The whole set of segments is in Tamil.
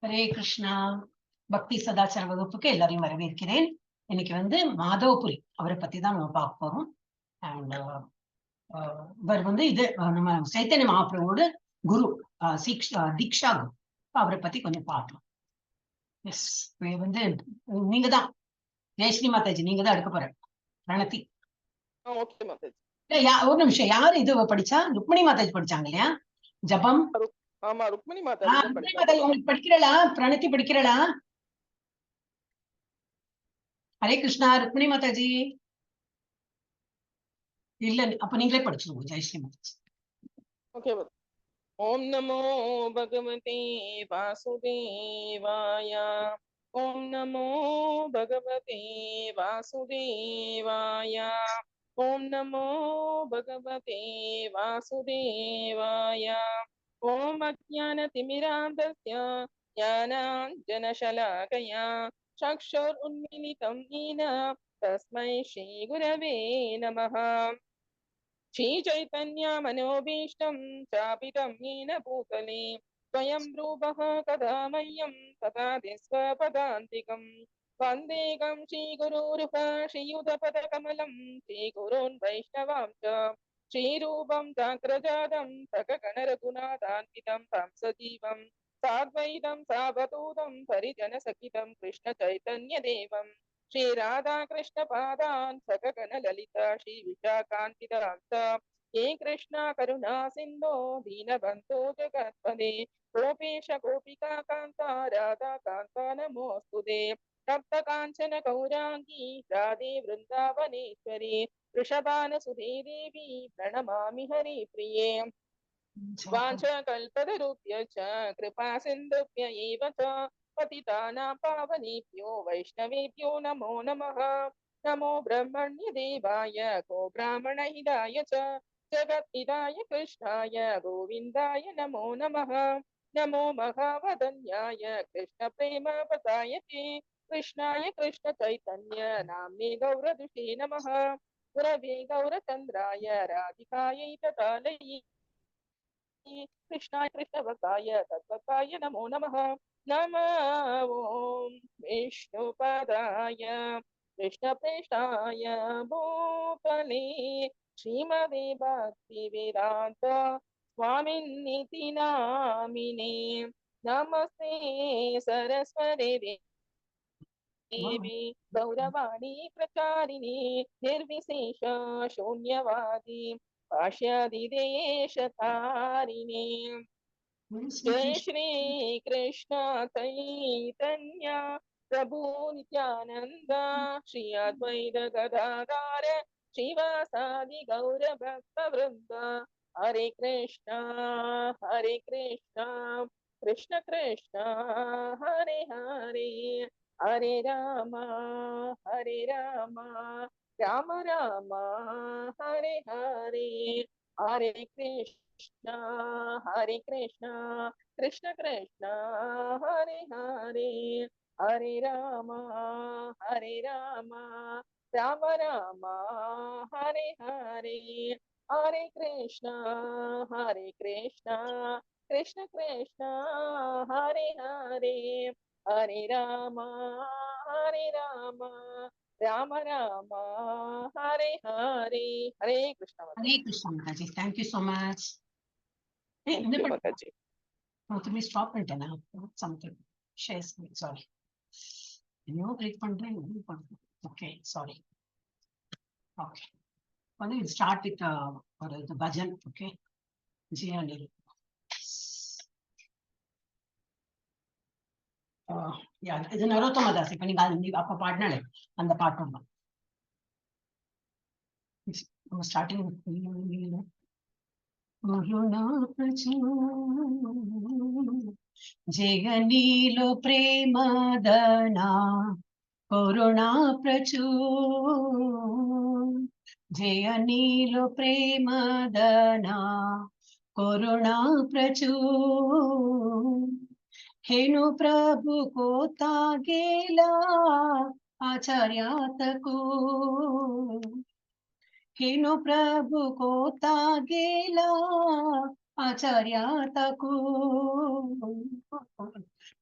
ஹரே கிருஷ்ணா. பக்தி சதாச்சார வகுப்புக்கு எல்லாரையும் வரவேற்கிறேன். இன்னைக்கு மாதவபுரி அவரை பத்தி தான் நம்ம பார்க்க போறோம். அண்ட் இவர் இது நம்ம சைத்தன்ய மகாபிரபுவோட குரு, தீக்ஷா குரு. அவரை பத்தி கொஞ்சம் பார்க்கலாம். எஸ், நீங்க தான் ஜெயஸ்ரீ மாதாஜி, நீங்க தான் எடுக்க போற பிரணதி. ஒரு நிமிஷம், யாரு இது படிச்சா? ருக்மிணி மாதாஜி படிச்சாங்க இல்லையா ஜபம்? ஆமா, ருக்மிணி மாதாஜி உங்களுக்கு படிக்கிறளா? பிரணதி படிக்கிறளா? ஹரே கிருஷ்ணா. ருக்மிணி மாதாஜி இல்ல, அப்ப நீங்களே படிச்சுருங்க. ஜெயஸ்ரீ மாதாஜி. ஓகே. ஓம் நமோ பகவதே வாசுதேவாய. ஓம் நமோ பகவதே வாசுதேவாய. ஓம் நமோ பகவதே வாசுதேவாய. ஓம் அஜ்ஞானதிமிராந்தஸ்ய ஞானாஞ்சனशलाकया चक्षुरुन्मीलितं येन तस्मै श्रीगुरवे नमः। श्रीचैतन्यमनोभीष्टं स्थापितं येन भूतले स्वयं रूपः कदा मह्यं ददाति स्वपदान्तिकं। वन्देकं श्रीगुरुरुह श्रीयुतपदकमलं श्रीगुरून् वैष्णवांश्च श्रीरूपं साग्रजातं सकगणरघुनाथान्वितं तं सजीवं साद्वैतं सावधूतं परिजनसहितं कृष्णचैतन्यदेवं श्री राधा कृष्ण पादान सकगण ललिता श्री विशाखान्वितांश्च हे कृष्णा करुणा सिन्धो दीनबन्धो जगत्पते गोपेश गोपिका कान्ता राधा कान्ता नमोऽस्तुते। तप्त काञ्चन गौराङ्गी राधे वृन्दावनेश्वरी वृषभानुसुते देवी प्रणमामि हरिप्रिये। वाञ्छकल्पतरुभ्यश्च कृपा सिन्धुभ्य एव च पतितानां पावनेभ्यो वैष्णवेभ्यो नमो नमः। नमो ब्रह्मण्य देवाय गो ब्राह्मणहिताय च जगद्हिताय कृष्णाय गोविन्दाय नमो नमः। नमो महावदन्याय कृष्ण प्रेम पतायते कृष्णाय कृष्ण चैतन्य नाम्ने गौरदुषे नमः। गुरवे गौरचन्द्राय राधिकायै तथालये कृष्णाय कृष्णभक्ताय तद्भक्ताय नमो नमः। नमो ॐ विष्णुपदाय कृष्णप्रेष्ठाय भूतले श्रीमदे भक्तिवेदान्त स्वामिन्निति नामिने। नमस्ते सरस्वती देवी गौरवाणी प्रचारिणी निर्विशेष शून्यवादी भाष्यादिदेशतारिणे। जय श्री कृष्ण चैतन्य प्रभु नित्यानंद श्री अद्वैत गदाधर श्रीवासादि गौर भक्त वृंद। हरे कृष्ण कृष्ण कृष्ण हरे हरे, हरे राम राम राम हरे हरे, हरे कृष्ण कृष्ण कृष्ण हरे हरे, हरे राम राम राम हरे हरे, हरे कृष्ण कृष्ण कृष्ण हरे हरे, हरे राम राम राम हरे हरे, हरे कृष्ण। हरे कृष्ण माताजी, थैंक यू सो मच. माताजी तुम्हें स्टॉप பண்ணிட்டேனா? something share screen, sorry. இன்னும் கிளிக் பண்றேன். Okay, sorry. Okay, start with ஒரு பஜன். ஓகே, ஜியானி இது நரோத்தம தாஸ். இப்ப நீங்க அப்ப பாடினாலே அந்த பாட்டு தான். ஸ்டார்டிங் జగనీలో ప్రేమదనా కరుణా ప్రచూర్, జయనీలో ప్రేమదనా కరుణా ప్రచూర్. हेनु प्रभु को तागेला आचार्यातको, हेनु प्रभु को तागेला आचार्या तको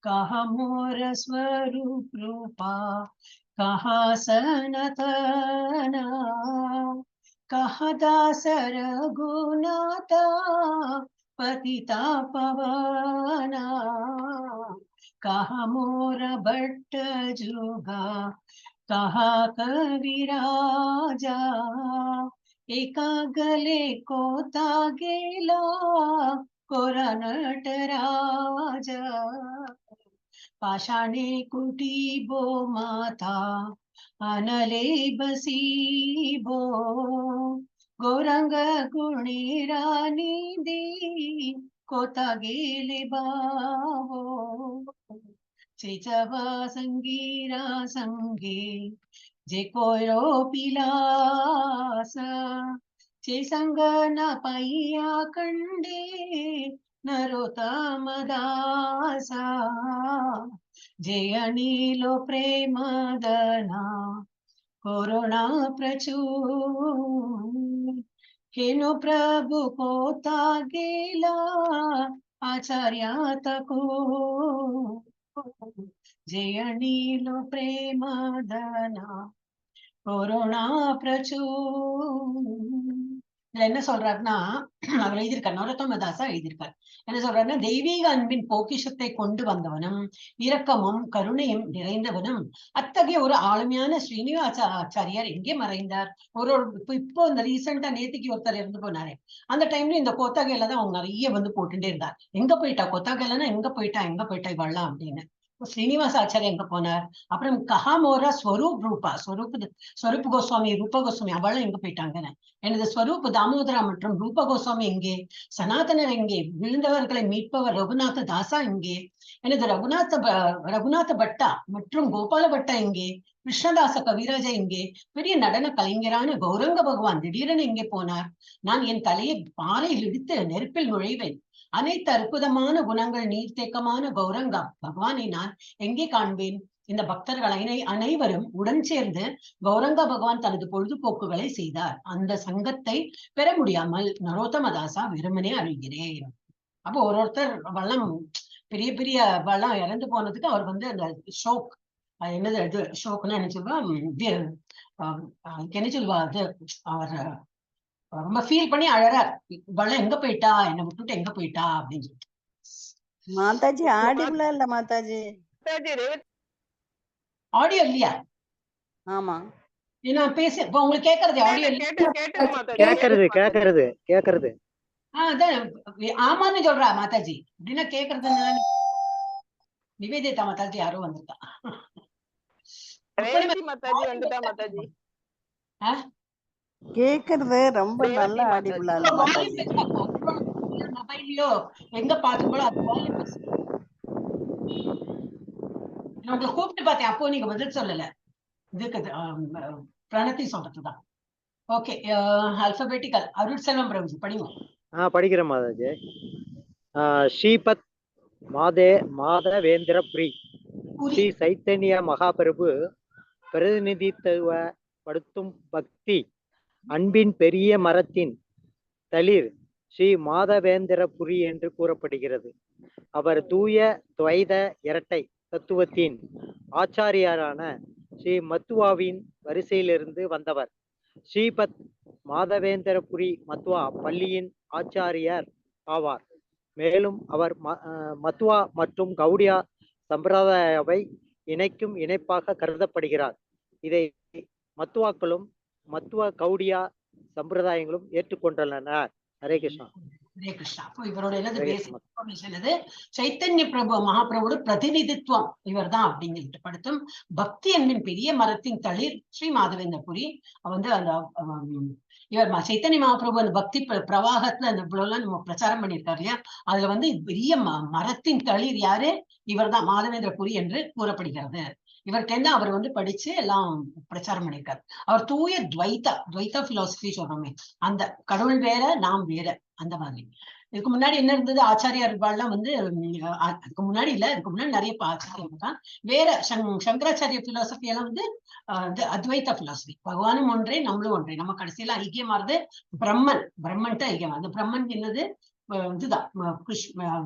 कहा मोर स्वरूप रूपा कहा सनातना कहा दास रघुनाथा पतिता पवना कहा मोर भट्ट जुगा कहा कविराजा एका गले कोता गेला कोरा नटराजा पाषाणे कुटीबो माता अनले बसीबो गौरंग गुणीरा निधी कोता गेले बावो चेचवा संगीरा संगे जे कोयो पिलास चे संग न पाइया कंडे नरोत्तम दासा जे अनिलो प्रेम दना कोरोना प्रचूर हेनो प्रभु कोता गेला आचार्या तको जे अनिलो प्रेम दना கொரோனா இதுல என்ன சொல்றாருன்னா அவர் எழுதியிருக்கார், நரோத்தமதாசா எழுதியிருக்கார். என்ன சொல்றாருன்னா, தெய்வீக அன்பின் பொக்கிஷத்தை கொண்டு வந்தவனும் இரக்கமும் கருணையும் நிறைந்தவனும் அத்தகைய ஒரு ஆளுமையான ஸ்ரீனிவாசாச்சாரியார் எங்கே மறைந்தார்? இப்போ இந்த ரீசெண்டா நேத்திக்கு ஒருத்தர் இருந்து போனாரே, அந்த டைம்ல இந்த கொத்தகையில தான் அவங்க நிறைய வந்து போட்டுட்டே இருந்தார். எங்க போயிட்டா கொத்தகையிலன்னா, எங்க போயிட்டா இவள்லாம் அப்படின்னு. ஸ்ரீனிவாசாச்சாரியா எங்க போனார்? அப்புறம் கஹாமோரா ஸ்வரூப் ரூபா ஸ்வரூப் கோஸ்வாமி, ரூப கோஸ்வாமி அவளும் எங்க போயிட்டாங்கன்னு. எனது ஸ்வரூப் தாமோதரா மற்றும் ரூப கோஸ்வாமி எங்கே? சனாதனர் எங்கே? விழுந்தவர்களை மீட்பவர் ரகுநாத தாசா எங்கே? எனது ரகுநாத பட்டா மற்றும் கோபால பட்டா எங்கே? கிருஷ்ணதாச கவிராஜா எங்கே? பெரிய நடன கலைஞரான கௌரங்க பகவான் திடீரென எங்கே போனார்? நான் என் தலையை பாறையில் இடித்து நெருப்பில் நுழைவேன். அனைத்து அற்புதமான குணங்கள் நீர்த்தேக்கமான கௌரங்கா பகவானை நான் எங்கே காண்பேன்? இந்த பக்தர்கள் அனைவரும் உடன் சேர்ந்து கௌரங்கா பகவான் தனது பொழுதுபோக்குகளை செய்தார். அந்த சங்கத்தை பெற முடியாமல் நரோத்தமதாசா வெறுமனே அழுகிறேன். அப்போ ஒருத்தர் வள்ளம் பெரிய பெரிய வள்ளம் இறந்து போனதுக்கு அவர் வந்து அந்த ஷோக், என்னது இது ஷோக்னா என்ன சொல்லுவா, என்ன சொல்லுவா அது, அவர் ரொம்ப ஃபீல் பண்ணி அழறார். வள்ளம் எங்க போயிட்டா, என்னை விட்டுட்டு எங்க போயிட்டா அப்படின்னு சொல்லிட்டு. மாதாஜி ஆடிபிளா இல்ல மாதாஜி? ஆடியோ இல்லையா? ஆமா, நான் பேச இப்ப உங்களுக்கு கேக்குறது ஆடியோ கேக்குறது. அதான் ஆமான்னு சொல்றா மாதாஜி. அப்படின்னா கேக்குறது நிவேதிதா மாதாஜி யாரோ வந்துட்டா. கேக்குறது ரொம்ப நல்ல ஆடிபிளா இல்ல மாதாஜி? மொபைல்லயோ எங்க பாத்துங்களோ அது நான் உங்களை கூப்பிட்டு பார்த்தேன், அப்போ நீங்க பதில் சொல்லல. இதுக்கு பிரணத்தி சொல்றதுதான். Okay, alphabetical. அருட்செல்வம் பிரபுஜி படிங்க. படிக்கிறேன் மாதாஜி. ஸ்ரீபத் மாதவேந்திரபுரி ஸ்ரீ சைத்தன்ய மகாபிரபு பிரதிநிதித்துவப்படுத்தும் பக்தி அன்பின் பெரிய மரத்தின் தளிர் ஸ்ரீ மாதவேந்திரபுரி என்று கூறப்படுகிறது. அவர் தூய துவைத இரட்டை தத்துவத்தின் ஆச்சாரியாரான ஸ்ரீ மத்துவாவின் வரிசையிலிருந்து வந்தவர். ஸ்ரீபத் மாதவேந்திரபுரி மத்வா பள்ளியின் ஆச்சாரியார் ஆவார். மேலும் அவர் மத்வா மற்றும் கௌடியா சம்பிரதாயாவை இணைக்கும் இணைப்பாக கருதப்படுகிறார். இதை மத்துவாக்களும் மத்துவ கௌடியா சம்பிரதாயங்களும் ஏற்றுக்கொண்டுள்ளனர். ஹரே கிருஷ்ணா. ஹரே கிருஷ்ணா. அப்போ இவரோட என்னது பேசிக் இன்ஃபர்மேஷன் அது சைத்தன்ய பிரபு மகாபிரபுவோட பிரதிநிதித்துவம் இவர் தான் அப்படிங்கிறது படுத்தும் பக்தி அன்பின் பெரிய மரத்தின் தளிர் ஸ்ரீ மாதவேந்திரபுரி வந்து அந்த இவர் சைத்தன்ய மகாபிரபு அந்த பக்தி பிரவாகத்துல அந்த இவ்வளவுலாம் நம்ம பிரச்சாரம் பண்ணியிருக்காரு இல்லையா, அதுல வந்து பெரிய மரத்தின் தளிர் யாரு? இவர் தான் மாதவேந்திரபுரி என்று கூறப்படுகிறது. இவர்கிட்ட அவர் வந்து படிச்சு எல்லாம் பிரச்சாரம் பண்ணியிருக்காரு. அவர் தூய துவைதா பிலாசபி சொல்றோமே, அந்த கடவுள் வேற நாம் வேற அந்த மாதிரி. இதுக்கு முன்னாடி என்ன இருந்தது? ஆச்சாரியார்கள்லாம் வந்து அதுக்கு முன்னாடி இல்ல, அதுக்கு முன்னாடி நிறைய ஆச்சாரியர்கள் தான் வேற. சங்கராச்சாரிய பிலாசபி எல்லாம் வந்து அத்வைத பிலாசபி, பகவானும் ஒன்றே நம்மளும் ஒன்றே. நம்ம கடைசியில ஐக்கியமாறுது பிரம்மன் தான் ஐக்கியம். அந்த பிரம்மன் என்னது? இதுதான்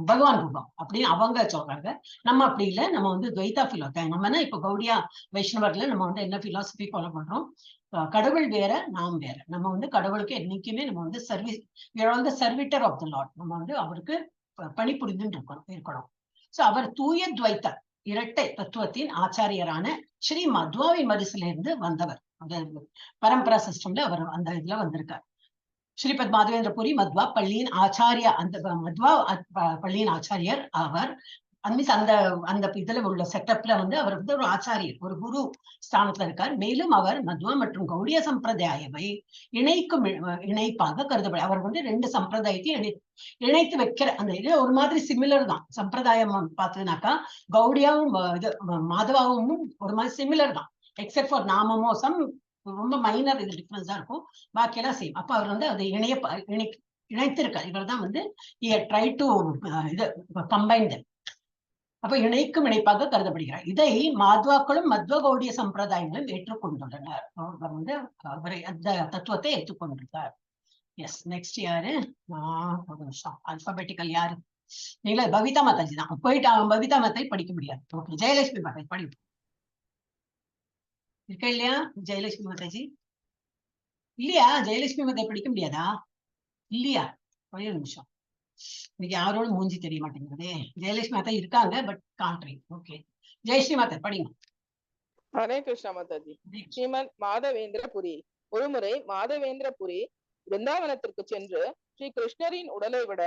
பகவான் ரூபம் அப்படின்னு அவங்க சொல்றாங்க. நம்ம அப்படி இல்லை, நம்ம வந்து துவைதா நம்ம இப்ப கௌடியா வைஷ்ணவர்ல நம்ம வந்து என்ன பிலாசபி ஃபாலோ பண்றோம், கடவுள் வேற நாம் வேற. நம்ம வந்து கடவுளுக்கு என்னைக்குமே நம்ம வந்து சர்வீட்டர் ஆஃப் த லார்ட், நம்ம வந்து அவருக்கு பணி புரிந்துன்னு இருக்கணும். சோ அவர் தூய துவைத்த இரட்டை தத்துவத்தின் ஆச்சாரியரான ஸ்ரீ மத்வாவின் மரிசிலிருந்து வந்தவர். பரம்பரா சிஸ்டம்ல அவர் அந்த இதுல வந்திருக்கார். ஸ்ரீபத் மாதவேந்திர புரி மத்வா பள்ளியின் ஆச்சாரியா, அந்த மத்வா பள்ளியின் ஆச்சாரியர் அவர். அந்த அந்த இதுல உள்ள செட்டப்ல வந்து அவர் வந்து ஒரு ஆச்சாரியர், ஒரு குரு ஸ்தானத்துல இருக்கார். மேலும் அவர் மத்வா மற்றும் கௌடிய சம்பிரதாயவை இணைக்கும் இணைப்பாக கருதப்படும். அவர் வந்து 2 சம்பிரதாயத்தையும் இணைத்து வைக்கிற அந்த இது ஒரு மாதிரி சிமிலர் தான். சம்பிரதாயம் பார்த்ததுனாக்கா கௌடியாவும் இது மாதவாவும் ஒரு மாதிரி சிமிலர் தான், எக்ஸெப்ட் ஃபார் நாமமோ ரொம்ப மைனர் இது டிஃபரன்ஸ் தான் இருக்கும், பாக்கியெல்லாம் சேம். அப்ப அவர் வந்து அதை இணைத்திருக்கார். இவர் தான் வந்து ட்ரை டு இது கம்பைன். அப்ப இணைக்கும் இணைப்பாக கருதப்படுகிறார். இதை மாத்வாக்களும் மத்வ கௌடிய சம்பிரதாயங்களும் ஏற்றுக்கொண்டுள்ளனர். அவர் வந்து அவரை அந்த தத்துவத்தை ஏற்றுக்கொண்டிருக்கார். எஸ், நெக்ஸ்ட் யாரு? ஒரு நிமிஷம், அல்பாபெட்டிக்கல் யாரு? நீங்களா பவிதா மாதாஜி தான். போயிட்டு பவிதா மாதாஜி படிக்க முடியாது. ஓகே, ஜெயலட்சுமி மாதாஜி படிக்கும் இருக்கா இல்லையா? ஜெயலட்சுமி மாதாஜி இல்லையா? ஜெயலட்சுமி மாதாஜி படிக்க முடியாதா? இல்லையா? ஒரே ஒரு நிமிஷம், இன்னைக்கு யாரோட மூஞ்சி தெரிய மாட்டேங்குது. ஜெயலட்சுமி மாதா இருக்காங்க, பட் காண்ட்ரி. ஓகே, ஜெயஸ்ரீ மாதா படிங்க. ஹரே கிருஷ்ணா மாதாஜி. ஸ்ரீமத் மாதவேந்திர புரி. ஒருமுறை மாதவேந்திர புரி பிருந்தாவனத்திற்கு சென்று ஸ்ரீ கிருஷ்ணரின் உடலை விட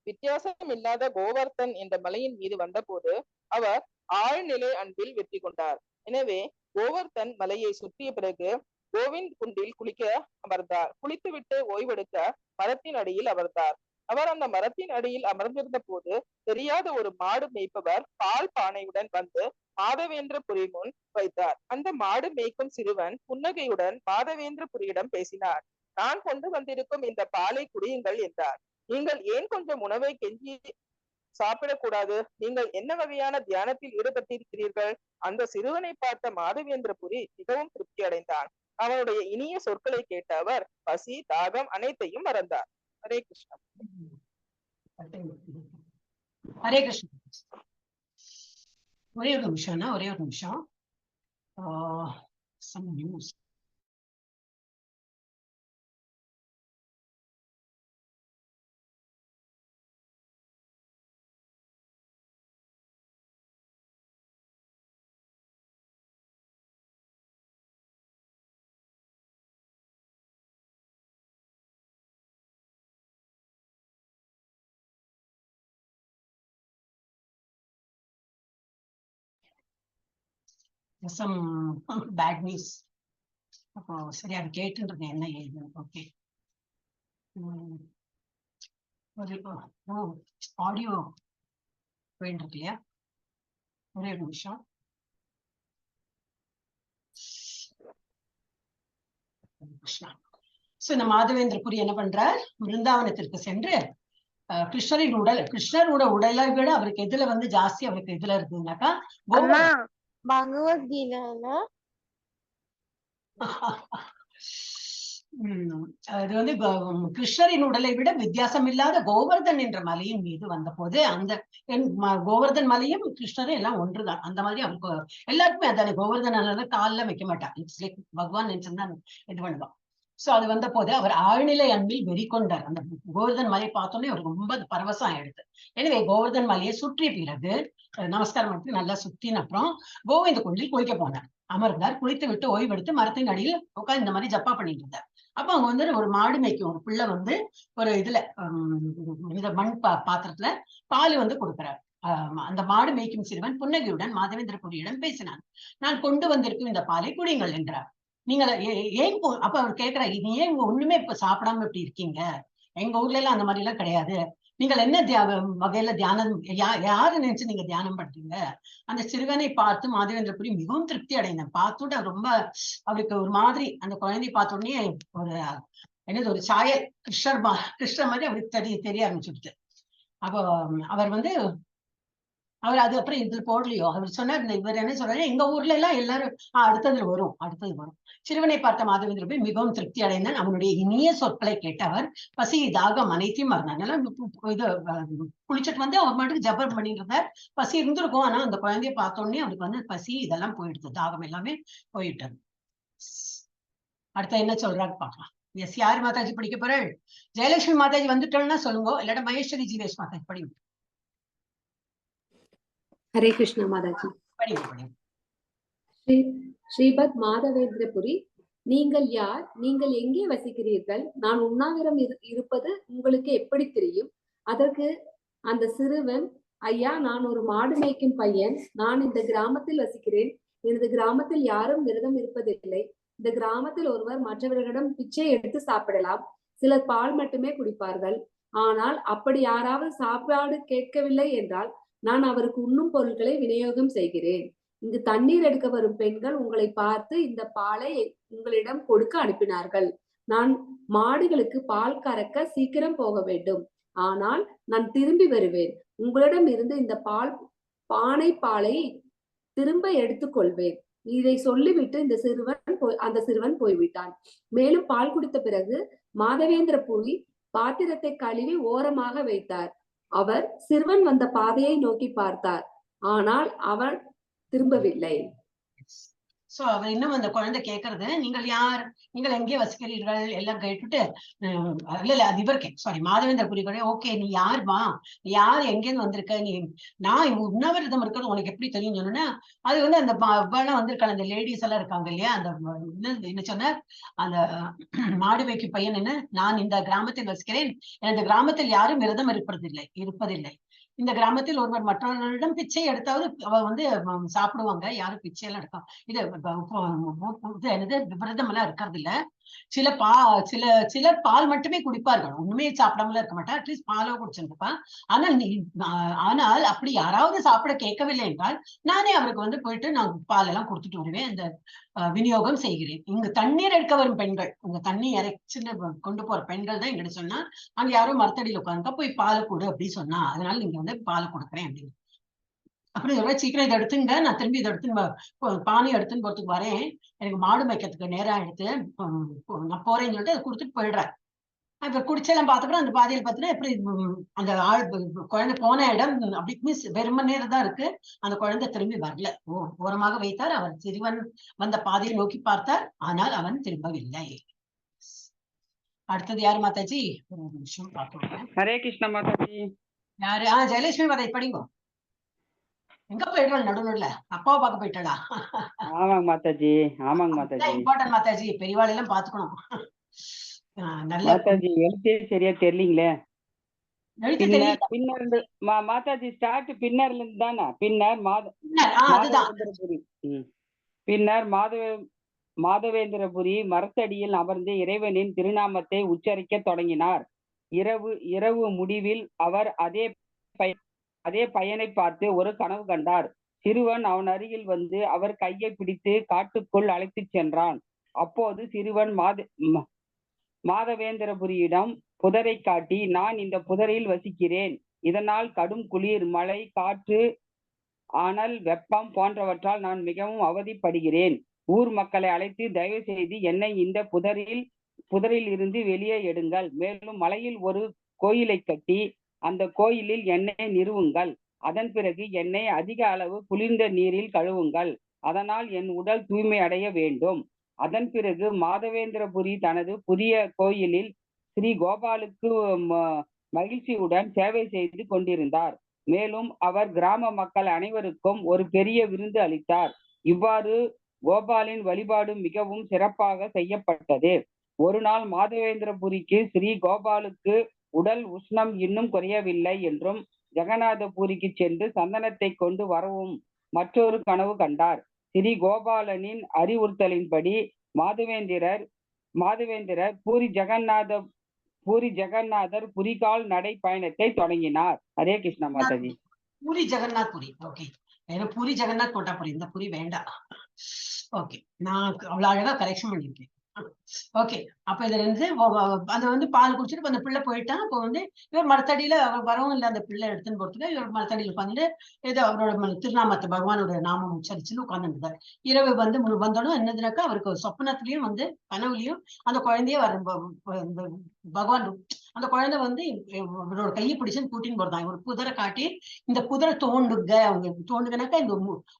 வித்தியாசம் இல்லாத கோவர்த்தன் என்ற மலையின் மீது வந்தபோது அவர் ஆழ்நிலை அன்பில் வெற்றி கொண்டார். எனவே கோவர்த்தன் மலையை சுற்றிய பிறகு கோவிந்த் குண்டில் குளிக்க அமர்ந்தார். குளித்துவிட்டு ஓய்வெடுக்க மரத்தின் அடியில் அமர்ந்தார். அவர் அந்த மரத்தின் அடியில் அமர்ந்திருந்த போது தெரியாத ஒரு மாடு மேய்ப்பவர் பால் பானையுடன் வந்து மாதவேந்திர புரி முன் வைத்தார். அந்த மாடு மேய்க்கும் சிறுவன் புன்னகையுடன் மாதவேந்திர புரியிடம் பேசினார். நான் கொண்டு வந்திருக்கும் இந்த பாலை குடியுங்கள் என்றார். நீங்கள் ஏன் கொஞ்சம் உணவை கெஞ்சி சாப்பிடக்கூடாது? நீங்கள் என்ன வகையான தியானத்தில் ஈடுபட்டிருக்கிறீர்கள்? அந்த சிறுவனை பார்த்த மாதவேந்திர புரி மிகவும் திருப்தி அடைந்தான். அவனுடைய இனிய சொற்களை கேட்ட அவர் பசி தாகம் அனைத்தையும் மறந்தார். ஹரே கிருஷ்ணா. ஹரே கிருஷ்ணா. ஒரே ஒரு நிமிஷம்னா, ஒரே ஒரு நிமிஷம். Some news. some bad news. அப்போ சரி, அது கேட்டுன்றது என்ன ஏது. ஓகே, ஆடியோ போயிட்டு இருக்கு இல்லையா? ஒரே ஒரு நிமிஷம். சோ இந்த மாதவேந்திர புரி என்ன பண்றார்? பிருந்தாவனத்திற்கு சென்று கிருஷ்ணரோட உடலை விட அவருக்கு எதுல வந்து ஜாஸ்தி, அவருக்கு எதுல இருக்குதுனாக்கா பகவத்கீதைல அது வந்து கிருஷ்ணரின் உடலை விட வித்தியாசம் இல்லாத கோவர்தன் என்ற மலையின் மீது வந்த போது, அந்த கோவர்தன் மலையும் கிருஷ்ணரும் எல்லாம் ஒன்றுதான். அந்த மாதிரி அவருக்கு எல்லாருக்குமே அதான, கோவர்தன் கால்ல வைக்க மாட்டான். இட்ஸ் லைக் பகவான் நினைச்சிருந்தான் இது பண்ணுவான். சோ அது வந்த போது அவர் ஆழ்நிலை அன்பில் வெறி கொண்டார். அந்த கோவர்தன் மலையை பார்த்தோன்னே அவருக்கு ரொம்ப பரவசம் ஆயிடுது. எனவே கோவர்தன் மலையை சுற்றிய பிறகு நமஸ்காரம் பண்ணி நல்லா சுத்தின அப்புறம் கோவிந்த குண்டில் குளிக்க போனார். அமர்ந்தார். குளித்து விட்டு ஓய்வெடுத்து மரத்தின் அடியில் உட்காந்து இந்த மாதிரி ஜப்பா பண்ணிட்டு இருந்தார். அப்ப அவங்க வந்து ஒரு மாடு மேய்க்கும் ஒரு பிள்ளை வந்து ஒரு இதுல இந்த மண் பாத்திரத்துல பால் வந்து கொடுக்கிறார். அந்த மாடு மேய்க்கும் சிறுவன் புன்னகையுடன் மாதவேந்திர புரியிடம் பேசினான். நான் கொண்டு வந்திருக்கும் இந்த பாலை குடியுங்கள் என்றார். நீங்க ஏன் அப்ப அவர் கேட்கிறார், இது ஏன் ஒண்ணுமே இப்ப சாப்பிடாம இப்படி இருக்கீங்க? எங்க ஊர்ல எல்லாம் அந்த மாதிரி எல்லாம் கிடையாது. நீங்கள் என்ன வகையில தியானம், யாரு நினைச்சு நீங்க தியானம் பண்றீங்க? அந்த சிறுவனை பார்த்து மாதவேந்திர புரி மிகவும் திருப்தி அடைந்தார். பார்த்துட்டு ரொம்ப அவருக்கு ஒரு மாதிரி, அந்த குழந்தையை பார்த்த உடனே ஒரு என்னது ஒரு சாயல் கிருஷ்ணர் மாதிரி அவருக்கு தெரிய ஆரம்பிச்சுடுச்சு. அப்போ அவர் வந்து அவர் அது அப்புறம் இதுல போடலையோ, அவர் சொன்னார், இவர் என்ன சொல்றாரு, எங்க ஊர்ல எல்லாம் எல்லாரும் அடுத்தது வரும். சிறுவனை பார்த்த மாதவேந்திர போய் மிகவும் திருப்தி அடைந்தான். அவனுடைய இனிய சொற்களை கேட்டவர் பசி தாகம் அனைத்தையும் மறந்தார். நல்லா இது குளிச்சுட்டு வந்து அவர் மட்டும் ஜபம் பண்ணிட்டு இருந்தார். பசி இருந்திருக்கும், ஆனா அந்த குழந்தைய பார்த்த உடனே அவருக்கு வந்து பசி இதெல்லாம் போயிடுது, தாகம் எல்லாமே போயிட்டது. அடுத்த என்ன சொல்றாரு பாக்கலாம். எஸ், யார் மாதாஜி படிக்க போறாள்? ஜெயலட்சுமி மாதாஜி வந்துட்டோம்னா சொல்லுங்க, இல்லாட்ட மகேஸ்வரி ஜீவேஷ் மாதாஜி படிங்க. हरे कृष्णा माताजी. ஸ்ரீபத் மாதவேந்திரபுரி, நீங்கள் யார்? நீங்கள் எங்கே வசிக்கிறீர்கள்? நான் உண்ணாவிரம் இருப்பது உங்களுக்கு எப்படி தெரியும்? அதற்கு அந்த சிறுவன், ஐயா, நான் ஒரு மாடு மேய்க்கும் பையன். நான் இந்த கிராமத்தில் வசிக்கிறேன். எனது கிராமத்தில் யாரும் விரதம் இருப்பதில்லை. இந்த கிராமத்தில் ஒருவர் மற்றவர்களிடம் பிச்சை எடுத்து சாப்பிடலாம். சிலர் பால் மட்டுமே குடிப்பார்கள். ஆனால் அப்படி யாராவது சாப்பாடு கேட்கவில்லை என்றால் நான் அவருக்கு உண்ணும் பொருட்களை விநியோகம் செய்கிறேன். இங்கு தண்ணீர் எடுக்க வரும் பெண்கள் உங்களை பார்த்து இந்த பாலை உங்களிடம் கொடுக்க அனுப்பினார்கள். நான் மாடுகளுக்கு பால் கறக்க சீக்கிரம் போக வேண்டும். ஆனால் நான் திரும்பி வருவேன். உங்களிடம் இருந்து இந்த பாலை திரும்ப எடுத்துக்கொள்வேன். இதை சொல்லிவிட்டு அந்த சிறுவன் போய்விட்டான். மேலும் பால் குடித்த பிறகு மாதவேந்திரபுரி பாத்திரத்தை கழுவி ஓரமாக வைத்தார். அவர் சிறுவன் வந்த பாதையை நோக்கி பார்த்தார். ஆனால் அவன் திரும்பவில்லை. சோ அவர் இன்னும் அந்த குழந்தை கேட்கறது, நீங்கள் யார், நீங்கள் எங்கே வசிக்கிறீர்கள் எல்லாம் கேட்டுட்டு, இல்ல அது இவர் சாரி மாதவேந்திர புரி, ஓகே நீ யார், வா, யார், எங்கேருந்து வந்திருக்க, நீ நான் உண்ணாவிரதம் இருக்கிறது உனக்கு எப்படி தெரியும் சொன்னா, அது வந்து அந்த வந்திருக்காங்க அந்த லேடிஸ் எல்லாம் இருக்காங்க இல்லையா, அந்த என்ன சொன்னார், அந்த மாடு வைக்கும் பையன் என்ன, நான் இந்த கிராமத்தில் வசிக்கிறேன். இந்த கிராமத்தில் யாரும் விரதம் இருப்பதில்லை. இந்த கிராமத்தில் ஒருவர் மற்றவர்களிடம் பிச்சை எடுத்தாவது அவ வந்து சாப்பிடுவாங்க. யாரும் பிச்சை எல்லாம் எடுக்கும் இது விரதம் எல்லாம் இருக்கிறது இல்ல. சிலர் பால் மட்டுமே குடிப்பார்கள், ஒண்ணுமே சாப்பிடாமல இருக்க மாட்டா, அட்லீஸ்ட் பாலோ குடிச்சிருப்பா. ஆனால் அப்படி யாராவது சாப்பிட கேட்கவில்லை என்றால் நானே அவருக்கு வந்து போயிட்டு நான் பால் எல்லாம் கொடுத்துட்டு வருவேன், அந்த விநியோகம் செய்கிறேன். இங்க தண்ணீர் எடுக்க வரும் பெண்கள், உங்க தண்ணி இறைச்சின்னு கொண்டு போற பெண்கள் தான் எங்கிட்ட சொன்னா, அங்க யாரும் மரத்தடியில் உட்காந்துக்கா, போய் பாலை கொடு அப்படின்னு சொன்னா, அதனால நீங்க வந்து பாலை கொடுக்குறேன் அப்படின்னு. அப்புறம் எவ்வளவு சீக்கிரம் இதை எடுத்துங்க, நான் திரும்பி இதை பானை எடுத்துன்னு போறதுக்கு வரேன், எனக்கு மாடு மேய்க்கிறதுக்கு நேரம் எடுத்து நான் போறேன்னு சொல்லிட்டு அதை கொடுத்துட்டு போயிடுறேன். இப்ப குடிச்செல்லாம் பார்த்தப்பறம் அந்த பாதையில் பார்த்தீங்கன்னா எப்படி அந்த குழந்தை போன இடம் அப்படி வெறும நேரம் தான் இருக்கு. அந்த குழந்தை திரும்பி வரல. ஓரமாக வைத்தார். அவர் சிறுவன் வந்த பாதையை நோக்கி பார்த்தார், ஆனால் அவன் திரும்பவில்லை. அடுத்தது யாரு மாதாஜி? ஒரு நிமிஷம் பார்க்கலாம். ஹரே கிருஷ்ணா மாதாஜி. யாரு? ஜெயலட்சுமி மாதாஜி படிங்க. எங்க போயிடுறாள் நடுநடுல? அப்பாவை பார்க்க போயிட்டாளா? ஆமாங்க மாதாஜி, ஆமாங்க மாதாஜி. இம்பார்ட்டன்ட் மாதாஜி, பெரியவாள் எல்லாம் பாத்துக்கணும். மாதாஜி எழுத்தே சரியா தெரியலீங்களே. மாதாஜி ஸ்டார்ட் பின்னர்ல இருந்து தானே, பின்னர் மாதவேந்திரபுரி மரத்தடியில் அமர்ந்து இறைவனின் திருநாமத்தை உச்சரிக்க தொடங்கினார். இரவு முடிவில் அவர் அதே பையனை பார்த்து ஒரு கனவு கண்டார். சிறுவன் அவன் அருகில் வந்து அவர் கையை பிடித்து காட்டுக்குள் அழைத்து சென்றான். அப்போது சிறுவன் மாதவேந்திரபுரியிடம் புதரை காட்டி, நான் இந்த புதரில் வசிக்கிறேன். இதனால் கடும் குளிர், மழை, காற்று, அனல், வெப்பம் போன்றவற்றால் நான் மிகவும் அவதிப்படுகிறேன். ஊர் மக்களை அழைத்து தயவு செய்து என்னை இந்த புதரில் இருந்து வெளியே எடுங்கள். மேலும் மலையில் ஒரு கோயிலை கட்டி அந்த கோயிலில் என்னை நிறுவுங்கள். அதன் பிறகு என்னை அதிக அளவு குளிர்ந்த நீரில் கழுவுங்கள். அதனால் என் உடல் தூய்மை அடைய வேண்டும். அதன் பிறகு மாதவேந்திரபுரி தனது புதிய கோயிலில் ஸ்ரீ கோபாலுக்கு மகிழ்ச்சியுடன் சேவை செய்து கொண்டிருந்தார். மேலும் அவர் கிராம மக்கள் அனைவருக்கும் ஒரு பெரிய விருந்து அளித்தார். இவ்வாறு கோபாலின் வழிபாடு மிகவும் சிறப்பாக செய்யப்பட்டது. ஒரு நாள் மாதவேந்திரபுரிக்கு ஸ்ரீ கோபாலுக்கு உடல் உஷ்ணம் இன்னும் குறையவில்லை என்றும் ஜெகநாதபுரிக்கு சென்று சந்தனத்தை கொண்டு வரவும் மற்றொரு கனவு கண்டார். ஸ்ரீ கோபாலனின் அறிவுறுத்தலின்படி மாதவேந்திரர் பூரி ஜெகநாதர் புரிகால் நடை பயணத்தை தொடங்கினார். ஹரே கிருஷ்ணா மாதாஜி. பூரி ஜெகநாத் புரி, ஓகே. பூரி ஜெகநாத் போட்டா புரி, இந்த புரி வேண்டாம். ஓகே, நான் அவ்வளவு அழகா கரெக்ஷன் பண்ணிருக்கேன். ஓகே. அப்ப இதுல இருந்து அது வந்து பால் குடிச்சிட்டு அந்த பிள்ளை போயிட்டான். அப்போ வந்து இவர் மரத்தடியில அவர் வரவும் இல்லை, அந்த பிள்ளை எடுத்துன்னு போறதுக்கு இவர் மரத்தடியில உட்காந்துட்டு ஏதோ அவரோட திருநாமத்தை பகவானோட நாமம் உச்சரிச்சுன்னு உட்காந்துருந்தார். இரவு வந்து வந்தோடும் என்னதுனாக்கா அவருக்கு சொப்பனத்திலயும் வந்து கனவுலயும் அந்த குழந்தைய வர பகவான் அந்த குழந்தை வந்து இவரோட கையை பிடிச்சுன்னு கூட்டின்னு போறதான். இவர் புதரை காட்டி இந்த புதரை தோண்டுங்க, அவங்க தோண்டுங்கனாக்கா இந்த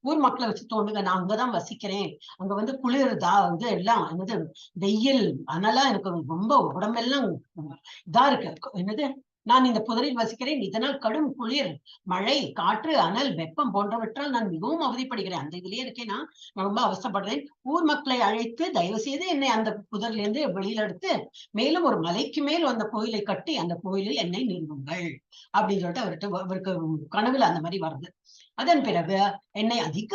ஊர் மக்களை வச்சு தோண்டுங்க, நான் அங்கதான் வசிக்கிறேன், அங்க வந்து குளிர்தா வந்து எல்லாம் என்னது வெயில் அதனால எனக்கு ரொம்ப உடம்பெல்லாம் இதா இருக்கு, என்னது நான் இந்த புதரில் வசிக்கிறேன், இதனால் கடும் குளிர் மழை காற்று அனல் வெப்பம் போன்றவற்றால் நான் மிகவும் அவதிப்படுகிறேன், அந்த இதுலயே இருக்கேன், நான் ரொம்ப அவசப்படுறேன், ஊர் மக்களை அழைத்து தயவு செய்து என்னை அந்த புதர்ல இருந்து வெளியில எடுத்து மேலும் ஒரு மலைக்கு மேல் அந்த கோயிலை கட்டி அந்த கோயிலில் என்னை நிறுவுங்கள் அப்படின்னு சொல்லிட்டு அவருக்கு கனவுல அந்த மாதிரி வருது. அதன் பிறகு என்னை அதிக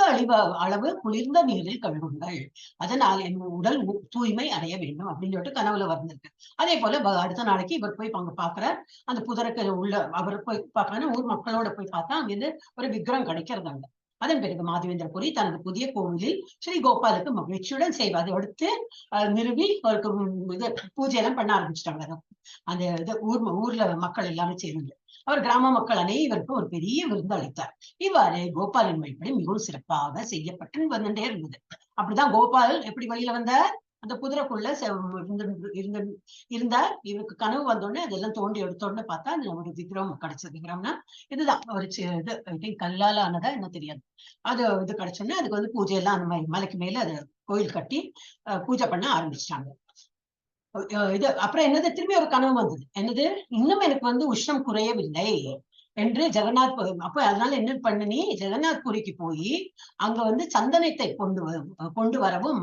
அளவு குளிர்ந்த நீரில் கழுவுங்கள், அதனால் என் உடல் தூய்மை அடைய வேண்டும் அப்படின்னு சொல்லிட்டு கனவுல வந்திருக்கு. அதே போல அடுத்த நாளைக்கு இவர் போய் அங்க பாக்குறார், அந்த புதருக்கு உள்ள அவர் போய் பாக்குறாரு, ஊர் மக்களோட போய் பார்த்தா அங்கிருந்து ஒரு விக்கிரம் கிடைக்கிறதாங்க. அதன் பிறகு மாதவேந்திரபுரி தனது புதிய கோவிலில் ஸ்ரீ கோபாலுக்கு மகிழ்ச்சியுடன் செய்வார். அதை அடுத்து நிறுவி அவருக்கு இது பூஜை எல்லாம் பண்ண ஆரம்பிச்சிட்டாங்க. அந்த இது ஊர்ல மக்கள் எல்லாமே சேர்ந்து அவர் கிராம மக்கள் அனைவருக்கும் ஒரு பெரிய விருந்து அளித்தார். இவ்வாறு கோபாலின் வழிபடி மிகவும் சிறப்பாக செய்யப்பட்டு வந்துட்டே இருந்தது. அப்படிதான் கோபால் எப்படி வெளியில வந்தார், அந்த குதிரைக்குள்ள இருந்தார். இவருக்கு கனவு வந்தோடனே அதெல்லாம் தோண்டி எடுத்தோடனே பார்த்தா ஒரு விக்ரம் கிடைச்சது. விக்ரம்னா இதுதான் ஒரு இது கல்லால ஆனதா என்ன தெரியாது. அது இது கிடைச்சோடனே அதுக்கு வந்து பூஜை எல்லாம் அந்த மாதிரி மலைக்கு மேல அது கோயில் கட்டி பூஜை பண்ண ஆரம்பிச்சிட்டாங்க. இது அப்புறம் என்னது, திரும்பி ஒரு கனவு வந்தது. என்னது, இன்னும் எனக்கு வந்து உஷ்ணம் குறையவில்லை என்று ஜெகநாத். அப்ப அதனால என்ன பண்ணு, நீ ஜெகநாத் புரிக்கு போய் அங்க வந்து சந்தனத்தை கொண்டு வரவும்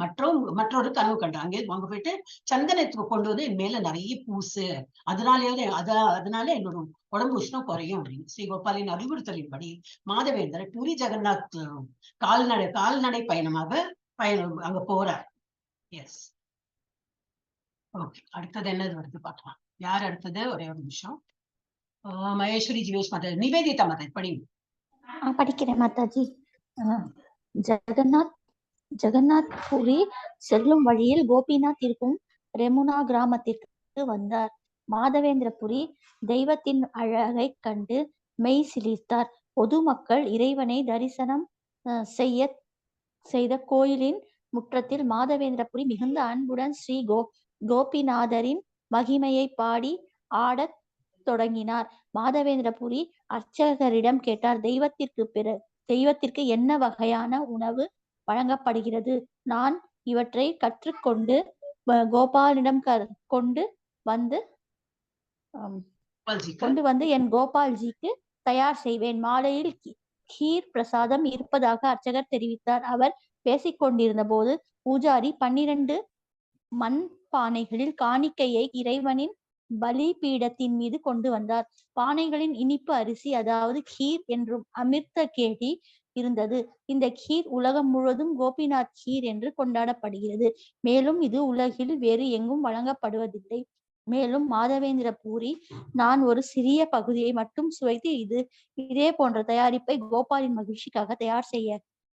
மற்றொரு கனவு கண்டாங்க. அங்க போயிட்டு சந்தனத்தை கொண்டு வந்து என் மேல நிறைய பூசு, அதனால என்னோட உடம்பு உஷ்ணம் குறையும் அப்படின்னு ஸ்ரீ கோபாலின் அறிவுறுத்தலின்படி மாதவேந்தர் புரி ஜெகநாத் கால்நடை பயணமாக அங்க போறார். Yes, okay. அடுத்தது என்னது வருது பார்க்கலாம். யார் அடுத்தது, ஒரே ஒரு நிமிஷம். மகேஸ்வரி, ஜீவேஷ் மாதா, நிவேதிதா மாதா படிங்க. படிக்கிறேன் மாதாஜி. ஜெகநாத் புரி செல்லும் வழியில் கோபிநாத் இருக்கும் ரெமுனா கிராமத்திற்கு வந்தார். மாதவேந்திரபுரி தெய்வத்தின் அழகை கண்டு மெய் சிலிர்த்தார். பொதுமக்கள் இறைவனை தரிசனம் செய்த கோயிலின் முற்றத்தில் மாதவேந்திரபுரி மிகுந்த அன்புடன் ஸ்ரீ கோபிநாதரின் மகிமையை பாடி ஆடத் தொடங்கினார். மாதவேந்திரபுரி அர்ச்சகரிடம் கேட்டார், தெய்வத்திற்கு என்ன வகையான உணவு வழங்கப்படுகிறது? நான் இவற்றை கற்றுக்கொண்டு கோபாலிடம் கொண்டு வந்து என் கோபால்ஜிக்கு தயார் செய்வேன். மாலையில் கீர் பிரசாதம் இருப்பதாக அர்ச்சகர் தெரிவித்தார். அவர் பேசிக்கொண்டிருந்த போது பூஜாரி 12 மண் பானைகளில் காணிக்கையை இறைவனின் பலிபீடத்தின் மீது கொண்டு வந்தார். பானைகளின் இனிப்பு அரிசி, அதாவது கீர் என்றும் அமிர்த கேடி இருந்தது. இந்த கீர் உலகம் முழுவதும் கோபிநாத் கீர் என்று கொண்டாடப்படுகிறது. மேலும் இது உலகில் வேறு எங்கும் வழங்கப்படுவதில்லை. மேலும் மாதவேந்திரபுரி, நான் ஒரு சிறிய பகுதியை மட்டும் சுவைத்து இதே போன்ற தயாரிப்பை கோபாலின் மகிழ்ச்சிக்காக தயார்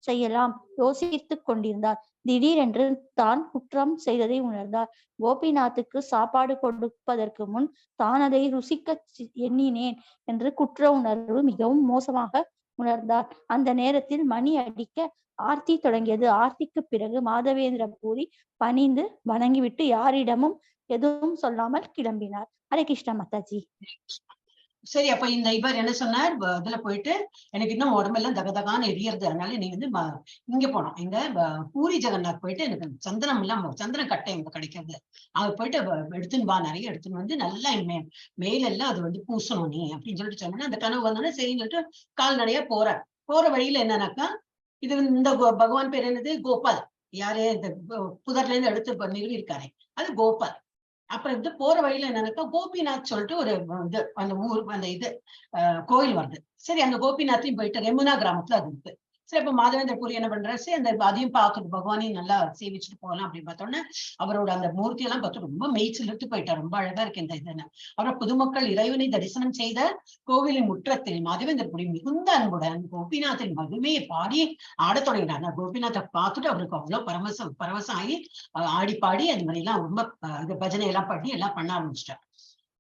செய்யலாம் யோசித்துக் கொண்டிருந்தார். திடீரென்று தான் குற்றம் செய்ததை உணர்ந்தார். கோபிநாத்துக்கு சாப்பாடு கொடுப்பதற்கு முன் தான் அதை ருசிக்க எண்ணினேன் என்று குற்ற உணர்வு மிகவும் மோசமாக உணர்ந்தார். அந்த நேரத்தில் மணி அடிக்க ஆர்த்தி தொடங்கியது. ஆர்த்திக்கு பிறகு மாதவேந்திரபுரி பணிந்து வணங்கிவிட்டு யாரிடமும் எதுவும் சொல்லாமல் கிளம்பினார். ஹரே கிருஷ்ணா மாதாஜி. சரி, அப்ப இந்த இவர் என்ன சொன்னார், இதுல போயிட்டு எனக்கு இன்னும் உடம்பெல்லாம் தகதகான்னு எரியறது, அதனால நீ வந்து இங்க போனோம், எங்க பூரி ஜெகநாத் போயிட்டு எனக்கு சந்தனம் எல்லாம் சந்தன கட்டை இங்க கிடைக்கிறது, அங்க போயிட்டு எடுத்துன்னு வா, நிறைய எடுத்துன்னு வந்து நல்லா மேலெல்லாம் அது வந்து பூசணும் நீ அப்படின்னு சொல்லிட்டு சொன்னோன்னா அந்த கனவு வந்தோடனே சரின்னு சொல்லிட்டு கால்நடையா போற வழியில என்னன்னாக்கா, இது இந்த பகவான் பேர் என்னது, கோபால். யாரு, இந்த புதர்ல இருந்து எடுத்து நிறுவி இருக்காரு, அது கோபால். அப்புறம் இது போற வழியில என்னன்னாக்கா கோபிநாத் சொல்லிட்டு ஒரு இது அந்த ஊர் அந்த இது கோயில் வருது. சரி, அந்த கோபிநாத்தையும் போயிட்டு ரெமுனா கிராமத்துல அது இருக்கு. சரி, இப்ப மாதவேந்திர புரி என்ன பண்றாரு, சரி அந்த அதையும் பார்த்துட்டு பகவானையும் நல்லா சேவிச்சுட்டு போகலாம் அப்படின்னு பார்த்தோன்னே அவரோட அந்த மூர்த்தி எல்லாம் பார்த்து ரொம்ப மெய்ச்சிலிட்டு போயிட்டார். ரொம்ப அழகா இருக்கு இந்த இதுன்னு. அப்புறம் பொதுமக்கள் இறைவனை தரிசனம் செய்த கோவிலின் முற்றத்தில் மாதவேந்திர புரி மிகுந்த அன்புடன் கோபிநாத்தின் மகிமையை பாடி ஆடத் தொடங்கினார். கோபிநாத்தை பார்த்துட்டு அவருக்கு அவ்வளவு பரவசம் ஆகி ஆடி பாடி அது மாதிரி எல்லாம் ரொம்ப பஜனை எல்லாம் பண்ணி எல்லாம் பண்ண ஆரம்பிச்சிட்டார்.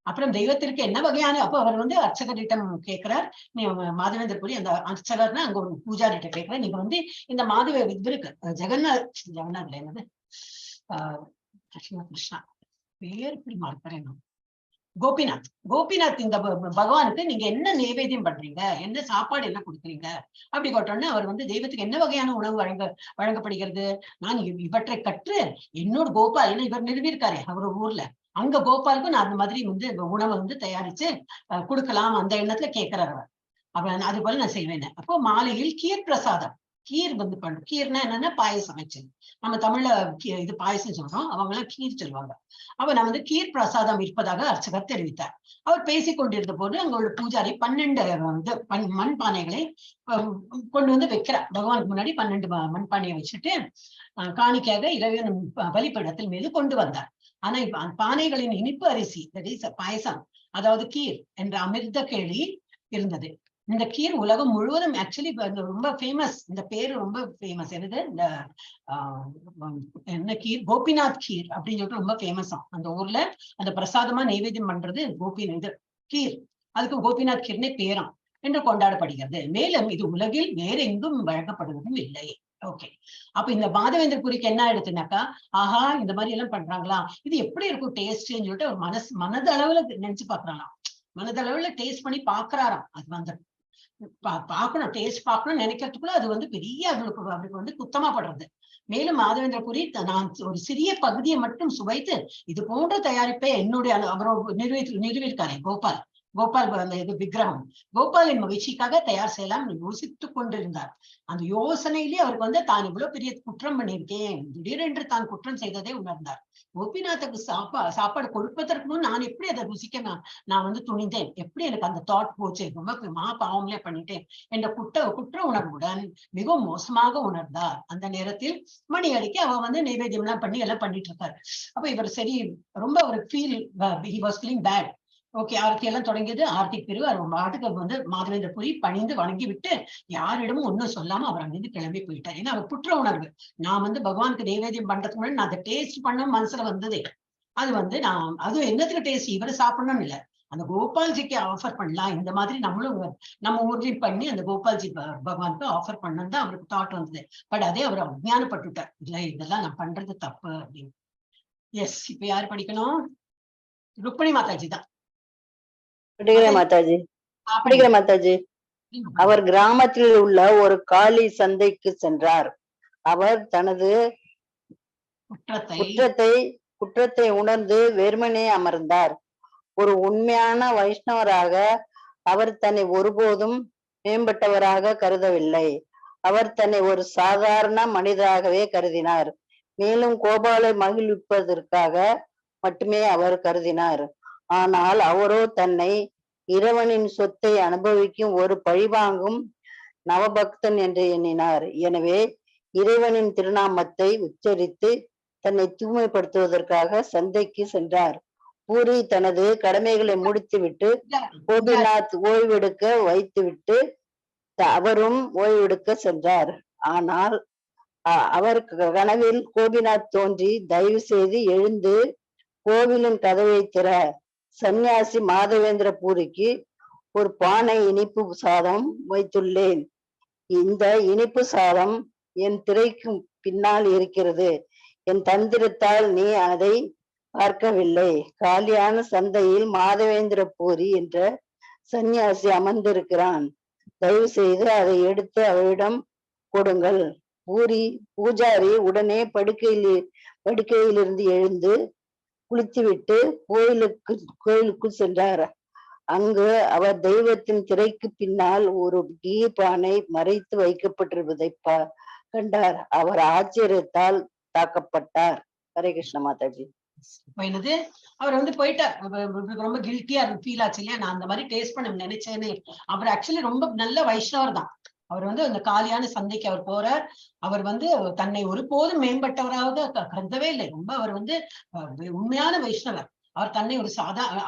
அப்புறம் தெய்வத்திற்கு என்ன வகையான, அப்போ அவர் வந்து அர்ச்சகரிடம் கேட்கிறார், நீ மாதவேந்திர புரி அந்த அர்ச்சகர்னா அங்க ஒரு பூஜாரிட்ட கேட்கிறார், நீங்க வந்து இந்த இவருக்கு ஜெகநாத்ல என்னது கிருஷ்ணா பேர் இப்படி மறக்கிறேன், கோபிநாத் இந்த பகவானுக்கு நீங்க என்ன நைவேத்தியம் பண்றீங்க, என்ன சாப்பாடு என்ன கொடுக்குறீங்க அப்படி கொட்டோன்னு அவர் வந்து தெய்வத்துக்கு என்ன வகையான உணவு வழங்கப்படுகிறது, நான் இவற்றை கற்று என்னோட கோபால், ஏன்னா இவர் நிறுவிருக்காரு அவர் ஊர்ல, அங்க கோபாலுக்கும் நான் அந்த மாதிரி வந்து உணவை வந்து தயாரிச்சு கொடுக்கலாம் அந்த எண்ணத்துல கேட்கிறார் அவர். அப்ப அது போல நான் செய்வேன். அப்போ மாலையில் கீர் பிரசாதம், கீர் வந்து கீர்னா என்னன்னா பாயசம் வச்சது, நம்ம தமிழ்ல இது பாயசம் சொல்றோம், அவங்க எல்லாம் கீர் சொல்லுவாங்க. அப்ப நான் வந்து கீர் பிரசாதம் இருப்பதாக அர்ச்சகர் தெரிவித்தார். அவர் பேசிக் கொண்டிருந்த போது அங்க உள்ள பூஜாரி 12 மண் பானைகளை கொண்டு வந்து வைக்கிறார். பகவானுக்கு முன்னாடி 12 மண்பானையை வச்சுட்டு காணிக்கையாக இறைவன் பலிப்பீடத்தில் மீது கொண்டு வந்தார். ஆனா இப்ப பானைகளின் இனிப்பு அரிசி பாயசம், அதாவது கீர் என்ற அமிர்த கேளி இருந்தது. இந்த கீர் உலகம் முழுவதும் ஆக்சுவலி ரொம்ப ஃபேமஸ், இந்த பேரு ரொம்ப ஃபேமஸ். என்னது இந்த என்ன கீர், கோபிநாத் கீர் அப்படின்னு சொல்லிட்டு ரொம்ப ஃபேமஸா அந்த ஊர்ல. அந்த பிரசாதமா நைவேத்தியம் பண்றது இது கீர், அதுக்கு கோபிநாத் கீர்னே பேராம் என்று கொண்டாடப்படுகிறது. மேலும் இது உலகில் வேற எங்கும் வழங்கப்படுவதும் இல்லை. ஓகே, அப்ப இந்த மாதவேந்திர புரிக்கு என்ன ஆயிடுச்சுனாக்கா, ஆஹா இந்த மாதிரி எல்லாம் பண்றாங்களா, இது எப்படி இருக்கும் டேஸ்ட்ன்னு சொல்லிட்டு ஒரு மனதளவுல நினைச்சு பாக்குறாங்களாம். மனதளவுல டேஸ்ட் பண்ணி பாக்குறாராம். அது வந்து பார்க்கணும், டேஸ்ட் பார்க்கணும்னு நினைக்கிறதுக்குள்ள அது வந்து பெரிய அவருக்கு வந்து குத்தமா படுறது. மேலும் மாதவேந்திர புரி நான் ஒரு சிறிய பகுதியை மட்டும் சுவைத்து இது போன்ற தயாரிப்பை என்னுடைய அவரோட நிறுவிருக்காரே கோபால் அந்த இது விக்கிரகம் கோபாலின் மகிழ்ச்சிக்காக தயார் செய்யலாம் யோசித்துக் கொண்டிருந்தார். அந்த யோசனையிலேயே அவருக்கு வந்து தான் இவ்வளவு பெரிய குற்றம் பண்ணியிருக்கேன், திடீரென்று தான் குற்றம் செய்ததை உணர்ந்தார். கோபிநாத்துக்கு சாப்பாடு கொடுப்பதற்கு முன் நான் எப்படி அதை ருசிக்க நான் வந்து துணிந்தேன், எப்படி எனக்கு அந்த தாட் போச்சு, ரொம்ப பாவம்லே பண்ணிட்டேன் என்ற குற்ற உணர்வுடன் மிகவும் மோசமாக உணர்ந்தார். அந்த நேரத்தில் மணி அடிக்க அவ வந்து நைவேத்தியம் எல்லாம் பண்ணி எல்லாம் பண்ணிட்டு இருக்காரு. அப்ப இவர் சரி ரொம்ப ஒரு ஃபீலிங் பேட். ஓகே, ஆர்த்தி எல்லாம் தொடங்கியது. ஆர்த்தி பிரிவு அவர் பாட்டுக்கு வந்து மாதவேந்திர புரி பணிந்து வணங்கி விட்டு யாரிடமும் ஒன்னும் சொல்லாம அவர் அங்கிருந்து கிளம்பி போயிட்டார். ஏன்னா அவர் குற்ற உணர்வு, நான் வந்து பகவானுக்கு நைவேத்தியம் பண்றதுக்கு முன்னாடி நான் அதை டேஸ்ட் பண்ண மனசுல வந்ததே. அது வந்து நான் அதுவும் என்னத்துக்கு டேஸ்ட், இவரு சாப்பிடணும்னு இல்லை, அந்த கோபால்ஜிக்கு ஆஃபர் பண்ணலாம், இந்த மாதிரி நம்மளும் நம்ம ஊர்லயும் பண்ணி அந்த கோபால்ஜி பகவானுக்கு ஆஃபர் பண்ணணும் தான் அவருக்கு தாட் வந்தது. பட் அதே அவர் அஜ்ஞானப்பட்டுட்டார், இல்ல இதெல்லாம் நான் பண்றது தப்பு அப்படின்னு. எஸ், இப்ப யாரு படிக்கணும்? ருக்மிணி மாதாஜி தான். மாதாஜி அவர் கிராமத்தில் உள்ள ஒரு காளி சந்தைக்கு சென்றார். அவர் தனது குற்றத்தை உணர்ந்து வெறுமனே அமர்ந்தார். ஒரு உண்மையான வைஷ்ணவராக அவர் தன்னை ஒருபோதும் மேம்பட்டவராக கருதவில்லை. அவர் தன்னை ஒரு சாதாரண மனிதராகவே கருதினார். மேலும் கோபாலை மகிழ்விப்பதற்காக மட்டுமே அவர் கருதினார். ஆனால் அவரோ தன்னை இறைவனின் சொத்தை அனுபவிக்கும் ஒரு பழிவாங்கும் நவபக்தன் என்று எண்ணினார். எனவே இறைவனின் திருநாமத்தை உச்சரித்து தன்னை தூய்மைப்படுத்துவதற்காக சந்தைக்கு சென்றார். பூரி தனது கடமைகளை முடித்துவிட்டு கோபிநாத் ஓய்வெடுக்க வைத்துவிட்டு அவரும் ஓய்வெடுக்க சென்றார். ஆனால் அவர் கனவில் கோபிநாத் தோன்றி, தயவு செய்து எழுந்து கோவிலின் கதவை திற, சன்னியாசி மாதவேந்திர பூரிக்கு ஒரு பானை இனிப்பு சாதம் வைத்துள்ளேன். இந்த இனிப்பு சாதம் என் திரைக்கு பின்னால் இருக்கிறது. என் தந்திரத்தால் நீ அதை பார்க்கவில்லை. காலியான சந்தையில் மாதவேந்திர பூரி என்ற சன்னியாசி அமர்ந்திருக்கிறான். தயவு செய்து அதை எடுத்து அவரிடம் கொடுங்கள். பூஜாரி உடனே படுக்கையிலிருந்து எழுந்து குளித்துவிட்டு கோயிலுக்குள் சென்றார். அங்கு அவர் தெய்வத்தின் திரைக்கு பின்னால் ஒரு கீ பானை மறைத்து வைக்கப்பட்டிருப்பதை கண்டார். அவர் ஆச்சரியத்தால் தாக்கப்பட்டார். ஹரே கிருஷ்ண மாதாஜி. என்னது, அவர் வந்து போயிட்டார். ரொம்ப கில்ட்டியா ஃபீல் ஆச்சு இல்லையா, நான் அந்த மாதிரி டேஸ்ட் பண்ண நினைச்சேன்னு. அவர் ஆக்சுவலி ரொம்ப நல்ல வைஷ்ணவர் தான். அவர் வந்து அந்த காலியான சந்தைக்கு அவர் போறார். அவர் வந்து தன்னை ஒருபோதும் மேம்பட்டவராக கருதவே இல்லை. ரொம்ப அவர் வந்து உண்மையான வைஷ்ணவர். அவர் தன்னை ஒரு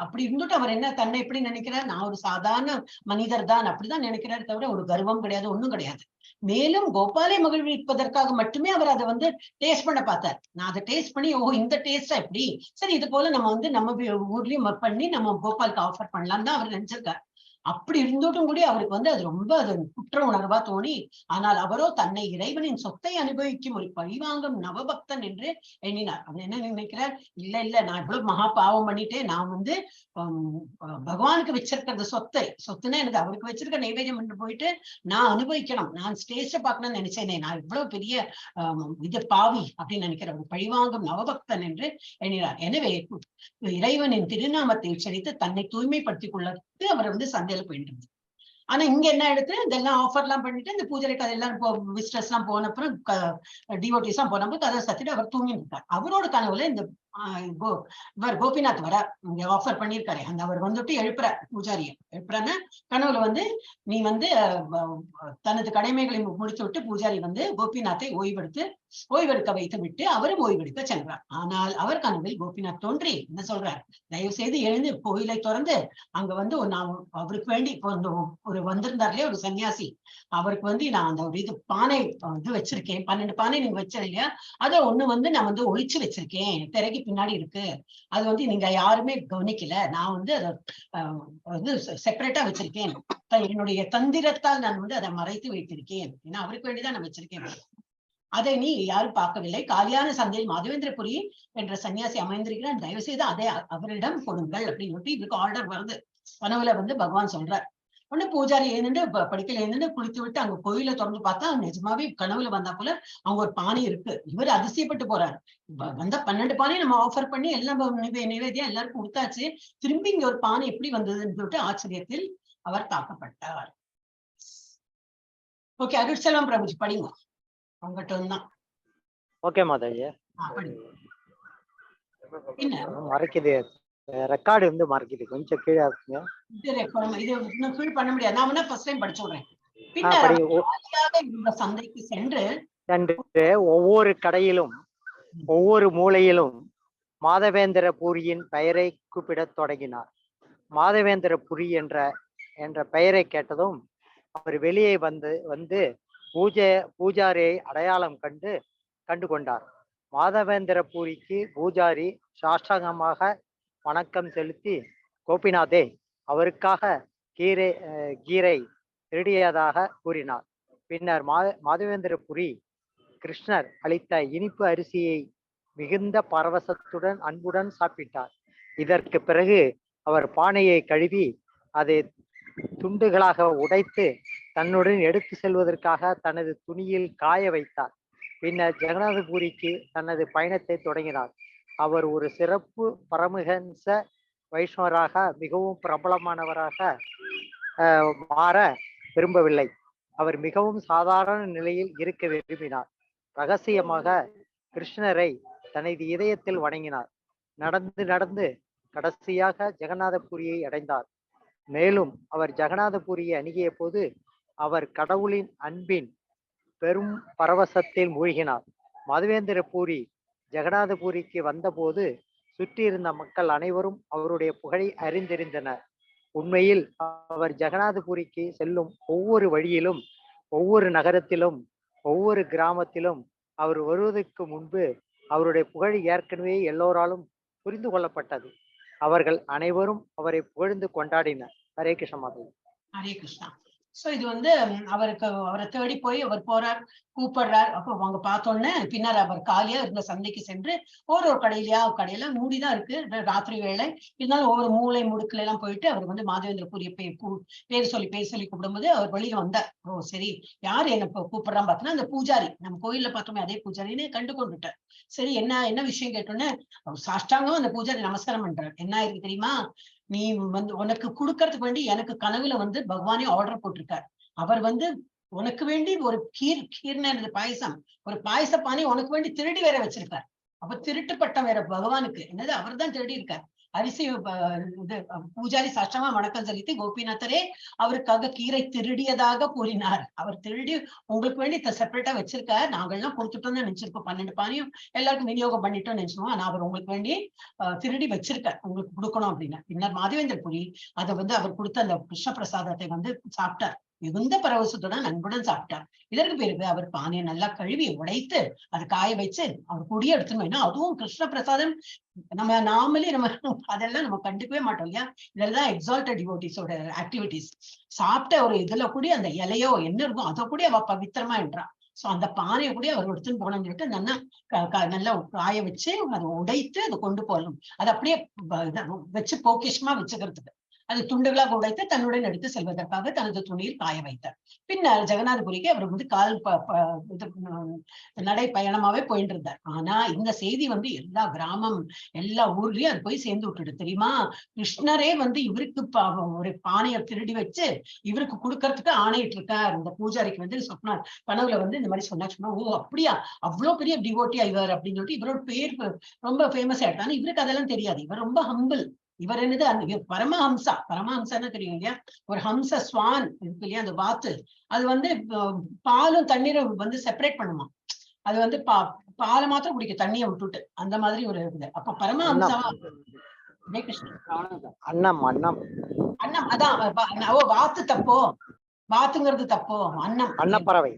அப்படி இருந்துட்டு அவர் என்ன தன்னை எப்படி நினைக்கிறார், நான் ஒரு சாதாரண மனிதர் தான் அப்படிதான் நினைக்கிறாரு தவிர ஒரு கர்வம் கிடையாது, ஒண்ணும் கிடையாது. மேலும் கோபாலை மகிழ்விப்பதற்காக மட்டுமே அவர் அதை வந்து டேஸ்ட் பண்ண பார்த்தார். நான் அதை டேஸ்ட் பண்ணி ஓ இந்த டேஸ்டா எப்படி, சரி இது போல நம்ம வந்து நம்ம ஊர்லயும் பண்ணி நம்ம கோபாலுக்கு ஆஃபர் பண்ணலாம் தான் அவர் நினைச்சிருக்காரு. அப்படி இருந்துட்டும் கூட அவருக்கு வந்து அது ரொம்ப அது குற்ற உணர்வா தோணி, ஆனால் அவரோ தன்னை இறைவனின் சொத்தை அனுபவிக்கும் ஒரு பழிவாங்கும் நவபக்தன் என்று எண்ணினார். அவர் என்ன நினைக்கிறார், இல்ல நான் இவ்வளவு மகா பாவம் பண்ணிட்டேன், நான் வந்து பகவானுக்கு வச்சிருக்கிறது சொத்துன்னா எனக்கு அவருக்கு வச்சிருக்க நைவேத்தியம் பண்ணி போயிட்டு நான் அனுபவிக்கணும், நான் ஸ்டேஜ பார்க்கணும்னு நினைச்சேனே, நான் இவ்வளவு பெரிய இது பாவி அப்படின்னு நினைக்கிற ஒரு பழிவாங்கும் நவபக்தன் என்று எண்ணினார். எனவே இறைவனின் திருநாமத்தை உச்சரித்து தன்னை தூய்மைப்படுத்திக் கொள்ள அவர் வந்து சந்தையில போயிட்டு இருந்தது. ஆனா இங்க என்ன எடுத்து இதெல்லாம் ஆஃபர் எல்லாம் பண்ணிட்டு இந்த பூஜைக்கு அதெல்லாம் விசிட்டர்ஸ் எல்லாம் போன அப்புறம் டிவோட்டிஸ் எல்லாம் போனப்போ கதை சத்திட்டு அவர் தூங்கி இருக்கார். அவரோட கனவுல இந்த இவர் கோபிநாத் வர இங்க ஆஃபர் பண்ணியிருக்காரு. அந்த அவர் வந்துட்டு எழுப்புற பூஜாரிய எழுப்புறன்னு கனவுல வந்து நீ வந்து தனது கடமைகளை முடித்து விட்டு பூஜாரி வந்து கோபிநாத்தை ஓய்வெடுக்க வைத்து விட்டு அவரும் ஓய்வெடுக்க சென்றார். ஆனால் அவர் கனவில் கோபிநாத் தோன்றி என்ன சொல்றார், தயவு செய்து எழுந்து கோயிலை திறந்து அங்க வந்து நான் அவருக்கு வேண்டி இப்போ ஒரு வந்திருந்தார்லயே ஒரு சன்னியாசி, அவருக்கு வந்து நான் அந்த ஒரு இது பானை இது வச்சிருக்கேன், 12 பானை நீங்க வச்சது இல்லையா, அதை ஒண்ணு வந்து நான் வந்து ஒழிச்சு வச்சிருக்கேன், திரைக்கு பின்னாடி இருக்கு, அது வந்து நீங்க யாருமே கவனிக்கல, நான் வந்து அதை வந்து செப்பரேட்டா வச்சிருக்கேன், என்னுடைய தந்திரத்தால் நான் வந்து அதை மறைத்து வைத்திருக்கேன், ஏன்னா அவருக்கு வேண்டிதான் நான் வச்சிருக்கேன், அதை நீ யாரும் பார்க்கவில்லை, காலியான சந்தையில் மாதவேந்திரபுரி என்ற சன்னியாசி அமைந்திருக்கிறார், தயவு செய்து அதை அவரிடம் கொடுங்கள் அப்படின்னு இவருக்கு ஆர்டர் வருது. கனவுல வந்து பகவான் சொல்றார். உடனே பூஜாரி எழுந்துட்டு படிக்கல எழுந்துட்டு குளித்து விட்டு அங்க கோயில திறந்து பார்த்தா நிஜமாவே கனவுல வந்தா போல அவங்க ஒரு பானை இருக்கு. இவர் அதிசயப்பட்டு போறாரு, வந்த 12 பானை நம்ம ஆஃபர் பண்ணி எல்லாம் நிவேதியம் எல்லாருக்கும் கொடுத்தாச்சு, திரும்பி இங்க ஒரு பானை எப்படி வந்ததுன்னு சொல்லிட்டு ஆச்சரியத்தில் அவர் தாக்கப்பட்டார். ஓகே, அருட்செல்வம் பிரபுஜி படிங்க, அவங்ககிட்ட தான். ஓகே மாதாஜி. என்ன மறைக்குது, ரெக்கார்டு வந்து மறைக்குது, கொஞ்சம் கீழே இருக்குங்க. இது இன்னும் ஃபீல் பண்ண முடியாது, நான் வேணா ஃபர்ஸ்ட் டைம் படிச்சு விடுறேன். பின்னர் இந்த சந்தைக்கு சென்று ஒவ்வொரு கடையிலும் ஒவ்வொரு மூலையிலும் மாதவேந்திரபுரியின் பெயரை கூப்பிடத் தொடங்கினார். மாதவேந்திரபுரி என்ற பெயரை கேட்டதும் அவர் வெளியே வந்து பூஜாரியை அடையாளம் கண்டு கொண்டார். மாதவேந்திரபுரிக்கு பூஜாரி சாஷ்டாங்கமாக வணக்கம் செலுத்தி, கோபிநாதே, அவருக்காக கீரை திருடியதாக கூறினார். பின்னர் மாதவேந்திரபுரி கிருஷ்ணர் அளித்த இனிப்பு அரிசியை மிகுந்த பரவசத்துடன் அன்புடன் சாப்பிட்டார். இதற்கு பிறகு அவர் பானையை கழுவி அதை துண்டுகளாக உடைத்து தன்னுடன் எடுத்து செல்வதற்காக தனது துணியில் காய வைத்தார். பின்னர் ஜெகநாதபுரிக்கு தனது பயணத்தை தொடங்கினார். அவர் ஒரு சிறப்பு பரமஹன்ச வைஷ்ணவராக மிகவும் பிரபலமானவராக மாற விரும்பவில்லை. அவர் மிகவும் சாதாரண நிலையில் இருக்க விரும்பினார். ரகசியமாக கிருஷ்ணரை தனது இதயத்தில் வணங்கினார். நடந்து கடைசியாக ஜெகநாதபுரியை அடைந்தார். மேலும் அவர் ஜெகநாதபுரியை அணுகிய போது அவர் கடவுளின் அன்பின் பெரும் பரவசத்தில் மூழ்கினார். மாதவேந்திரபுரி ஜெகநாதபுரிக்கு வந்தபோது சுற்றியிருந்த மக்கள் அனைவரும் அவருடைய புகழை அறிந்திருந்தனர். உண்மையில் அவர் ஜெகநாதபுரிக்கு செல்லும் ஒவ்வொரு வழியிலும், ஒவ்வொரு நகரத்திலும், ஒவ்வொரு கிராமத்திலும் அவர் வருவதற்கு முன்பு அவருடைய புகழ் ஏற்கனவே எல்லோராலும் புரிந்து கொள்ளப்பட்டது. அவர்கள் அனைவரும் அவரை புகழ்ந்து கொண்டாடினர். ஹரே கிருஷ்ண மாதவி. ஹரே கிருஷ்ணா. சோ இது வந்து அவரை தேடி போய் அவர் போறார், கூப்பிடுறார். அப்போ அவங்க பார்த்தோன்னே பின்னர் அவர் காலியா இருந்த சந்தைக்கு சென்று ஒரு கடையெல்லாம் மூடிதான் இருக்கு, ராத்திரி வேளை இருந்தாலும் ஒவ்வொரு மூளை முடுக்குல எல்லாம் போயிட்டு அவர் வந்து மாதவேந்திரபுரிய பேர் சொல்லி கூப்பிடும்போது அவர் வெளியில வந்தார். ஓ சரி, யார் என்ன கூப்பிடுறான்னு பார்த்தோன்னா அந்த பூஜாரி, நம்ம கோயில்ல பார்த்தோமே அதே பூஜாரின்னு கண்டு கொண்டுட்டார். சரி, என்ன விஷயம் கேட்டோன்னே சாஷ்டாங்கம் அந்த பூஜாரி நமஸ்காரம் பண்றாரு. என்ன இருக்கு தெரியுமா, நீ வந்து உனக்கு கொடுக்கறதுக்கு வேண்டி எனக்கு கனவுல வந்து பகவானே ஆர்டர் போட்டிருக்காரு. அவர் வந்து உனக்கு வேண்டி ஒரு கீர்னது பாயசம், ஒரு பாயச பானை உனக்கு வேண்டி திருடி வேற வச்சிருக்காரு. அப்ப திருட்டுப்பட்டம் வேற பகவானுக்கு என்னது, அவர் தான் திருடி இருக்கார். அரிசி இது பூஜாரி சாஷ்டமா வணக்கம் செலுத்தி கோபிநாதரே அவருக்காக கீரை திருடியதாக கூறினார். அவர் திருடி உங்களுக்கு வேண்டி செப்பரேட்டா வச்சிருக்கார். நாங்கள்லாம் கொடுத்துட்டோம்னு நினைச்சிருக்கோம். 12 பானையும் எல்லாருக்கும் விநியோகம் பண்ணிட்டோம்னு நினைச்சோம். ஆனா அவர் உங்களுக்கு வேண்டி திருடி வச்சிருக்கார், உங்களுக்கு கொடுக்கணும் அப்படின்னு. பின்னர் மாதவேந்தர் புரி அதை வந்து அவர் கொடுத்த அந்த கிருஷ்ண பிரசாதத்தை வந்து சாப்பிட்டார். மிகுந்த பரவசத்துடன் அன்புடன் சாப்பிட்டார். இதற்கு பிறகு அவர் பானையை நல்லா கழுவி உடைத்து அதை காய வச்சு அவர் குடிய எடுத்துக்கணும். அதுவும் கிருஷ்ண பிரசாதம் நாமளே அதெல்லாம் நம்ம கண்டுக்கவே மாட்டோம் இல்லையா. இதெல்லாம் எக்ஸால்டட் டிவோட்டிஸோட ஆக்டிவிட்டிஸ். சாப்பிட்ட ஒரு இதுல கூட அந்த இலையோ என்ன இருக்கும் அதை கூட அவ பவித்திரமா என்றான். சோ அந்த பானையை கூட அவர் எடுத்துன்னு போனோம்னு சொல்லிட்டு நல்லா காய வச்சு அதை உடைத்து அதை கொண்டு போகணும். அது அப்படியே வச்சு பொக்கிஷமா வச்சுக்கிறதுக்கு அது துண்டுகளாக உடைத்து தன்னுடன் எடுத்து செல்வதற்காக தனது துணியில் காய வைத்தார். பின்னர் ஜெகநாதபுரிக்கு அவர் வந்து கால் நடை பயணமாவே போயிட்டு இருந்தார். ஆனா இந்த செய்தி வந்து எல்லா கிராமம் எல்லா ஊர்லயும் அது போய் சேர்ந்து விட்டுடு. தெரியுமா, கிருஷ்ணரே வந்து இவருக்கு ஒரு பானையை திருடி வச்சு இவருக்கு கொடுக்கறதுக்கு ஆணையிட்டு இருக்கார். இந்த பூஜாரிக்கு வந்து சொன்னார், கனவுல வந்து இந்த மாதிரி சொன்னா, ஓ அப்படியா, அவ்வளவு பெரிய டிவோட்டியா இவர் அப்படின்னு சொல்லிட்டு இவரோட பேர் ரொம்ப ஃபேமஸ் ஆயிட்டாரு. இவருக்கு அதெல்லாம் தெரியாது. இவர் ரொம்ப ஹம்பிள். இவர் என்னது பரமஹம்சான்னு தெரியும் இல்லையா, ஒரு ஹம்ச ஸ்வான் இருக்கு இல்லையா, அந்த வாத்து அது வந்து பாலும் தண்ணீரும் வந்து செப்பரேட் பண்ணுமா. அது வந்து பாலை மாத்திரம் குடிக்கும் தண்ணியை விட்டுட்டு, அந்த மாதிரி ஒரு இது. அப்ப பரமஹம்சாவா அன்னம் அன்னம் அன்னம் அதான் வாத்து தப்போ, வாத்துங்கிறது தப்போ, அன்னப்பறவை.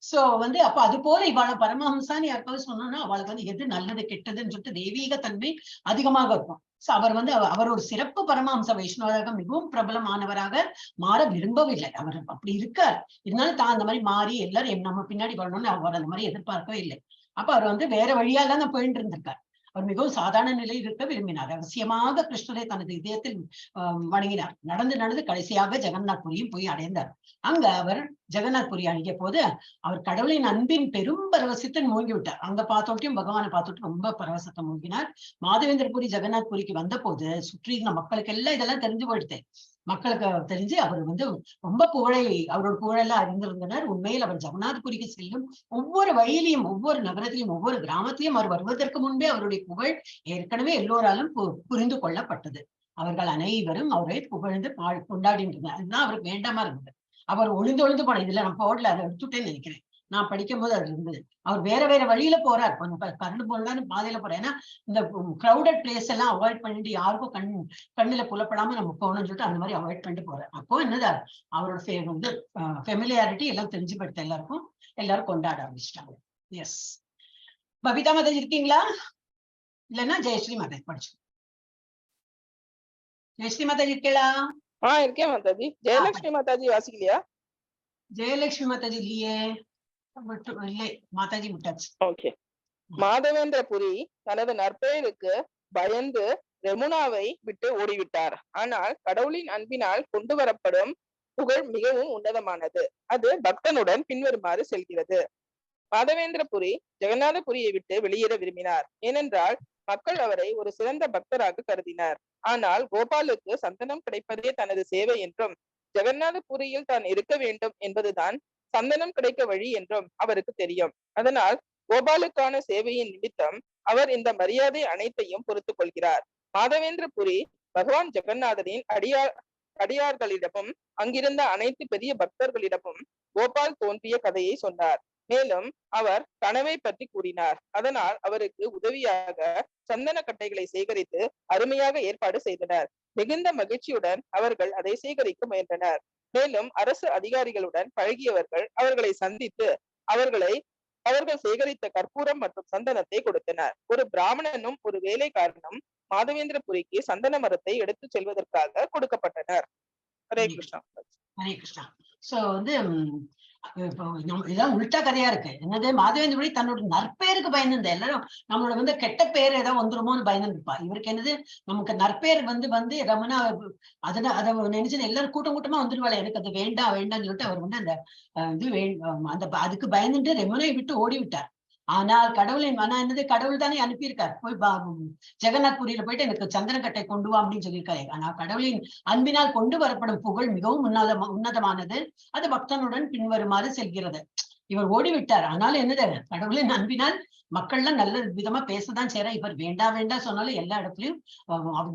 சோ வந்து அப்ப அது போல இவாள பரமஹம்சான்னு யாருக்காவது சொன்னா அவளுக்கு வந்து எது நல்லது கெட்டதுன்னு சொல்லிட்டு தெய்வீக தன்மை அதிகமாக இருக்கும். சோ அவர் வந்து அவர் ஒரு சிறப்பு பரமஹம்ச வைஷ்ணவராக மிகவும் பிரபலமானவராக மாற விரும்பவில்லை. அவர் அப்படி இருக்கார். இருந்தாலும் தான் அந்த மாதிரி மாறி எல்லாரும் நம்ம பின்னாடி வரணும்னு அவர் அந்த மாதிரி எதிர்பார்க்கவே இல்லை. அப்ப அவர் வந்து வேற வழியால தான் போயிட்டு இருந்திருக்கார். அவர் மிகவும் சாதாரண நிலையில் இருக்க விரும்பினார். அவசியமாக கிருஷ்ணரை தனது இதயத்தில் வணங்கினார். நடந்து கடைசியாக ஜெகநாத்புரியும் போய் அடைந்தார். அங்க அவர் ஜெகநாத்புரி அணுகிய போது அவர் கடவுளின் அன்பின் பெரும் பரவசத்தை மூழ்கி விட்டார். அங்க பார்த்தோட்டையும் பகவானை பார்த்துட்டு ரொம்ப பரவசத்தை மூழ்கினார். மாதவேந்திரபுரி ஜெகநாத்புரிக்கு வந்த போது சுற்றி இருந்த மக்களுக்கு எல்லாம் இதெல்லாம் தெரிஞ்சு போயிடுது. மக்களுக்கு தெரிஞ்சு அவர் வந்து ரொம்ப அவரோட புகழெல்லாம் அறிந்திருந்தனர். உண்மையில் அவர் ஜெகநாத்புரிக்கு செல்லும் ஒவ்வொரு வழியிலையும், ஒவ்வொரு நகரத்திலையும், ஒவ்வொரு கிராமத்திலையும் அவர் வருவதற்கு முன்பே அவருடைய புகழ் ஏற்கனவே எல்லோராலும் புரிந்து கொள்ளப்பட்டது. அவர்கள் அனைவரும் அவரை புகழ்ந்து கொண்டாடின்றனர். அதுதான் அவருக்கு வேண்டாமா இருந்தது. அவர் ஒளிந்து போன இதுல நான் போடல, அதை எடுத்துட்டேன்னு நினைக்கிறேன். நான் படிக்கும் போது அது இருந்தது. அவர் வேற வழியில போறார், கொஞ்சம் கரண்டு போடலான்னு பாதையில போறார். ஏன்னா இந்த கிரௌடட் பிளேஸ் எல்லாம் அவாய்ட் பண்ணிட்டு யாருக்கும் கண்ணுல புலப்படாம நம்ம போகணும்னு சொல்லிட்டு அந்த மாதிரி அவாய்ட் பண்ணிட்டு போறார். அப்போ என்னதா அவரோட வந்து ஃபெமிலியாரிட்டி எல்லாம் தெரிஞ்சு படுத்த எல்லாரும் கொண்டாட ஆரம்பிச்சிட்டாங்க. எஸ், பபிதா மாதாஜி இருக்கீங்களா? இல்லைன்னா ஜெயஸ்ரீ மாதாஜி படிச்சு. ஜெயஸ்ரீ மாதாஜி இருக்கீங்களா? இருக்கேன் மாதாஜி. ஜெயலட்சுமி மாதாஜி வாசிக்கலையா? ஜெயலட்சுமி மாதாஜி இல்லையே, இல்லை மாதாஜி விட்டாச்சு. ஓகே. மாதவேந்திர புரி தனது நற்பெயருக்கு பயந்து ரெமுனாவை விட்டு ஓடிவிட்டார். ஆனால் கடவுளின் அன்பினால் கொண்டு வரப்படும் புகழ் மிகவும் உன்னதமானது. அது பக்தனுடன் பின்வருமாறு செல்கிறது. மாதவேந்திர புரி ஜெகநாதபுரியை விட்டு வெளியேற விரும்பினார். ஏனென்றால் மக்கள் அவரை ஒரு சிறந்த பக்தராக கருதினார். ஆனால் கோபாலுக்கு சந்தனம் கிடைப்பதே தனது சேவை என்றும் ஜெகநாதபுரியில் தான் இருக்க வேண்டும் என்பதுதான் சந்தனம் கிடைக்க வழி என்றும் அவருக்கு தெரியும். அதனால் கோபாலுக்கான சேவையின் நிமித்தம் அவர் இந்த மரியாதை அனைத்தையும் பொறுத்து கொள்கிறார். மாதவேந்திர புரி பகவான் ஜெகநாதரின் அடியார்களிடமும் அங்கிருந்த அனைத்து பெரிய பக்தர்களிடமும் கோபால் தோன்றிய கதையை சொன்னார். மேலும் அவர் கனவை பற்றி கூறினார். அதனால் அவருக்கு உதவியாக சந்தன கட்டைகளை சேகரித்து அருமையாக ஏற்பாடு செய்தனர். மிகுந்த மகிழ்ச்சியுடன் அவர்கள் அதை சேகரிக்க முயன்றனர். மேலும் அரசு அதிகாரிகளுடன் பழகியவர்கள் அவர்களை சந்தித்து அவர்கள் சேகரித்த கற்பூரம் மற்றும் சந்தனத்தை கொடுத்தனர். ஒரு பிராமணனும் ஒரு வேலைக்காரனும் மாதவேந்திர புரிக்கு சந்தன மரத்தை எடுத்து செல்வதற்காக கொடுக்கப்பட்டனர். ஹரே கிருஷ்ணா. ஹரே கிருஷ்ணா. சோ வந்து இதெல்லாம் உள்டா கதையா இருக்கு. என்னது, மாதவேந்திரபுரி தன்னோட நற்பெயருக்கு பயந்துருந்த எல்லாரும் நம்மளோட வந்து கெட்ட பேர் ஏதாவது வந்துருமோன்னு பயந்துருப்பா. இவருக்கு என்னது, நமக்கு நற்பெயர் வந்து ரமணா அதை நினைச்சு எல்லாரும் கூட்டமா வந்துருவாள். எனக்கு அது வேண்டாம்னு சொல்லிட்டு அவர் வந்து அந்த அதுக்கு பயந்துட்டு ரெமனை விட்டு ஓடி விட்டார். ஆனால் கடவுள் தானே அனுப்பியிருக்கார். போய் ஜெகநாத்புரியில போயிட்டு எனக்கு சந்தனக்கட்டை கொண்டு வா அப்படின்னு சொல்லியிருக்காரு. ஆனால் கடவுளின் அன்பினால் கொண்டு வரப்படும் புகழ் மிகவும் உன்னதமானது. அது பக்தனுடன் பின்வருமாறு செல்கிறது. இவர் ஓடி விட்டார். ஆனாலும் என்னது, கடவுளின் அன்பினால் மக்கள்லாம் நல்ல விதமா பேசதான் செய்யறா. இவர் வேண்டாம் வேண்டாம் சொன்னாலும் எல்லா இடத்துலயும்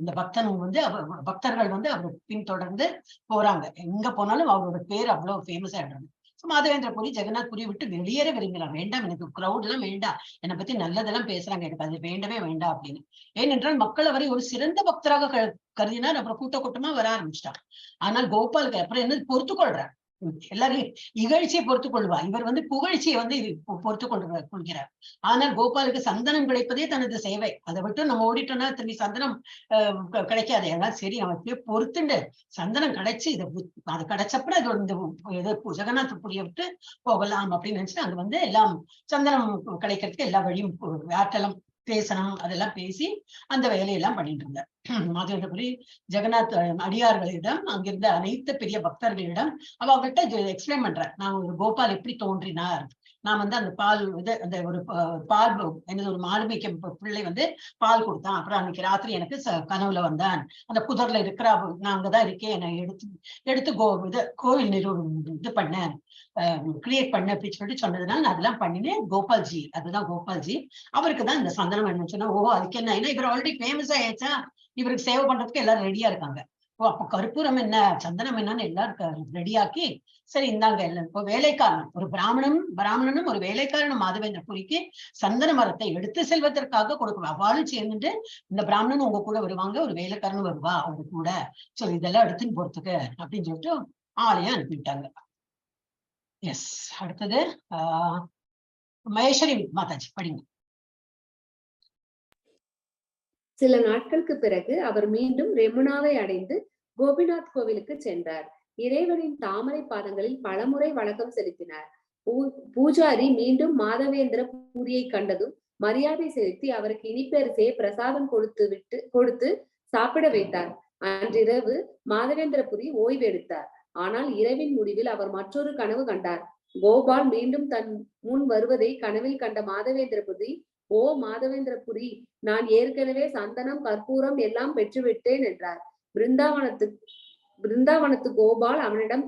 இந்த பக்தன் வந்து பக்தர்கள் வந்து அவர் பின்தொடர்ந்து போறாங்க. எங்க போனாலும் அவரோட பேர் அவ்வளவு ஃபேமஸ் ஆயிடுறாங்க. மாதவேந்திர புரி ஜெகநாத் புரியை விட்டு வெளியேற விரும்பலாம். வேண்டாம், எனக்கு கிரௌட் எல்லாம் வேண்டாம், என்னை பத்தி நல்லதெல்லாம் பேசுறாங்க, எனக்கு அது வேண்டவே வேண்டாம் அப்படின்னு. ஏனென்றால் மக்கள் அவரை ஒரு சிறந்த பக்தராக கருதினார். அப்புறம் கூட்ட கூட்டமா வர ஆரம்பிச்சிட்டார். ஆனால் கோபாலுக்கு அப்புறம் என்ன பொறுத்து கொள்றார். எல்லாரையும் இகழ்ச்சியை பொறுத்து கொள்வா, இவர் வந்து புகழ்ச்சியை வந்து பொறுத்து கொள்கிறார். ஆனால் கோபாலுக்கு சந்தனம் கிடைப்பதே தனது சேவை. அதை விட்டு நம்ம ஓடிட்டோம்னா திரும்பி சந்தனம் கிடைக்காது. எல்லாம் சரி அவன் பொறுத்துண்டு சந்தனம் கிடைச்சு அது கிடைச்சப்பட இது ஜெகநாத் புரிய விட்டு போகலாம் அப்படின்னு நினைச்சு அங்க வந்து எல்லாம் சந்தனம் கிடைக்கிறதுக்கு எல்லா வழியும் யார்ட்டெல்லாம் பேசணும் அதெல்லாம் பேசி அந்த வேலையெல்லாம் பண்ணிட்டு இருந்தார். மாதவேந்திர புரி ஜெகநாத் அடியார்களிடம், அங்கிருந்த அனைத்து பெரிய பக்தர்களிடம் அவங்ககிட்ட எக்ஸ்பிளைன் பண்றேன். நான் ஒரு கோபால் எப்படி தோன்றினார், நான் வந்து அந்த பால் அந்த ஒரு பால் என்னது ஒரு மாடுமைக்கு பிள்ளை வந்து பால் கொடுத்தான். அப்புறம் அன்னைக்கு ராத்திரி எனக்கு கனவுல வந்தான், அந்த புதர்ல இருக்கிற நான் அங்கதான் இருக்கேன், என்னை எடுத்து கோவில் இது பண்ணேன், கிரியேட் பண்ண அப்படின்னு சொல்லிட்டு சொன்னதுனால நான் அதெல்லாம் பண்ணினேன். கோபால்ஜி, அதுதான் கோபால்ஜி, அவருக்கு தான் இந்த சந்தனம் வேணும்னு சொன்னா, ஓ அதுக்கு என்ன, ஏன்னா இவர் ஆல்ரெடி ஃபேமஸ் ஆயிடுச்சா, இவருக்கு சேவை பண்றதுக்கு எல்லாரும் ரெடியா இருக்காங்க. ஓ அப்ப கற்பூரம் என்ன சந்தனம் என்னன்னு எல்லாரும் ரெடியாக்கி, சரி இந்தாங்க எல்லாம். இப்போ வேலைக்காரன் ஒரு பிராமணனும் ஒரு வேலைக்காரனும் மாதவேந்திர புரிக்கு சந்தன மரத்தை எடுத்து செல்வதற்காக கொடுக்கணும். அவ்வாறு சேர்ந்துட்டு இந்த பிராமணன் உங்க கூட வருவாங்க, ஒரு வேலைக்காரனும் வருவா அவங்க கூட, சோ இதெல்லாம் எடுத்துன்னு போறதுக்கு அப்படின்னு சொல்லிட்டு ஆளையும் அனுப்பிவிட்டாங்க. எஸ், அடுத்தது மகேஸ்வரி மாதாஜி படிங்க. சில நாட்களுக்கு பிறகு அவர் மீண்டும் ரெமுனாவை அடைந்து கோபிநாத் கோவிலுக்கு சென்றார். இறைவனின் தாமரை பாதங்களில் பலமுறை வணக்கம் செலுத்தினார். பூஜாரி மீண்டும் மாதவேந்திர புரியை கண்டதும் மரியாதை செலுத்தி அவருக்கு இனிப்பரிசையை பிரசாதம் கொடுத்து சாப்பிட வைத்தார். அன்றிரவு மாதவேந்திர புரி ஓய்வு எடுத்தார். ஆனால் இரவின் முடிவில் அவர் மற்றொரு கனவு கண்டார். கோபால் மீண்டும் தன் முன் வருவதை கனவில் கண்ட மாதவேந்திர புரி, ஓ மாதவேந்திர புரி, நான் ஏற்கனவே சந்தனம் கற்பூரம் எல்லாம் பெற்றுவிட்டேன் என்றார். பிருந்தாவனத்து கோபால் அவனிடம்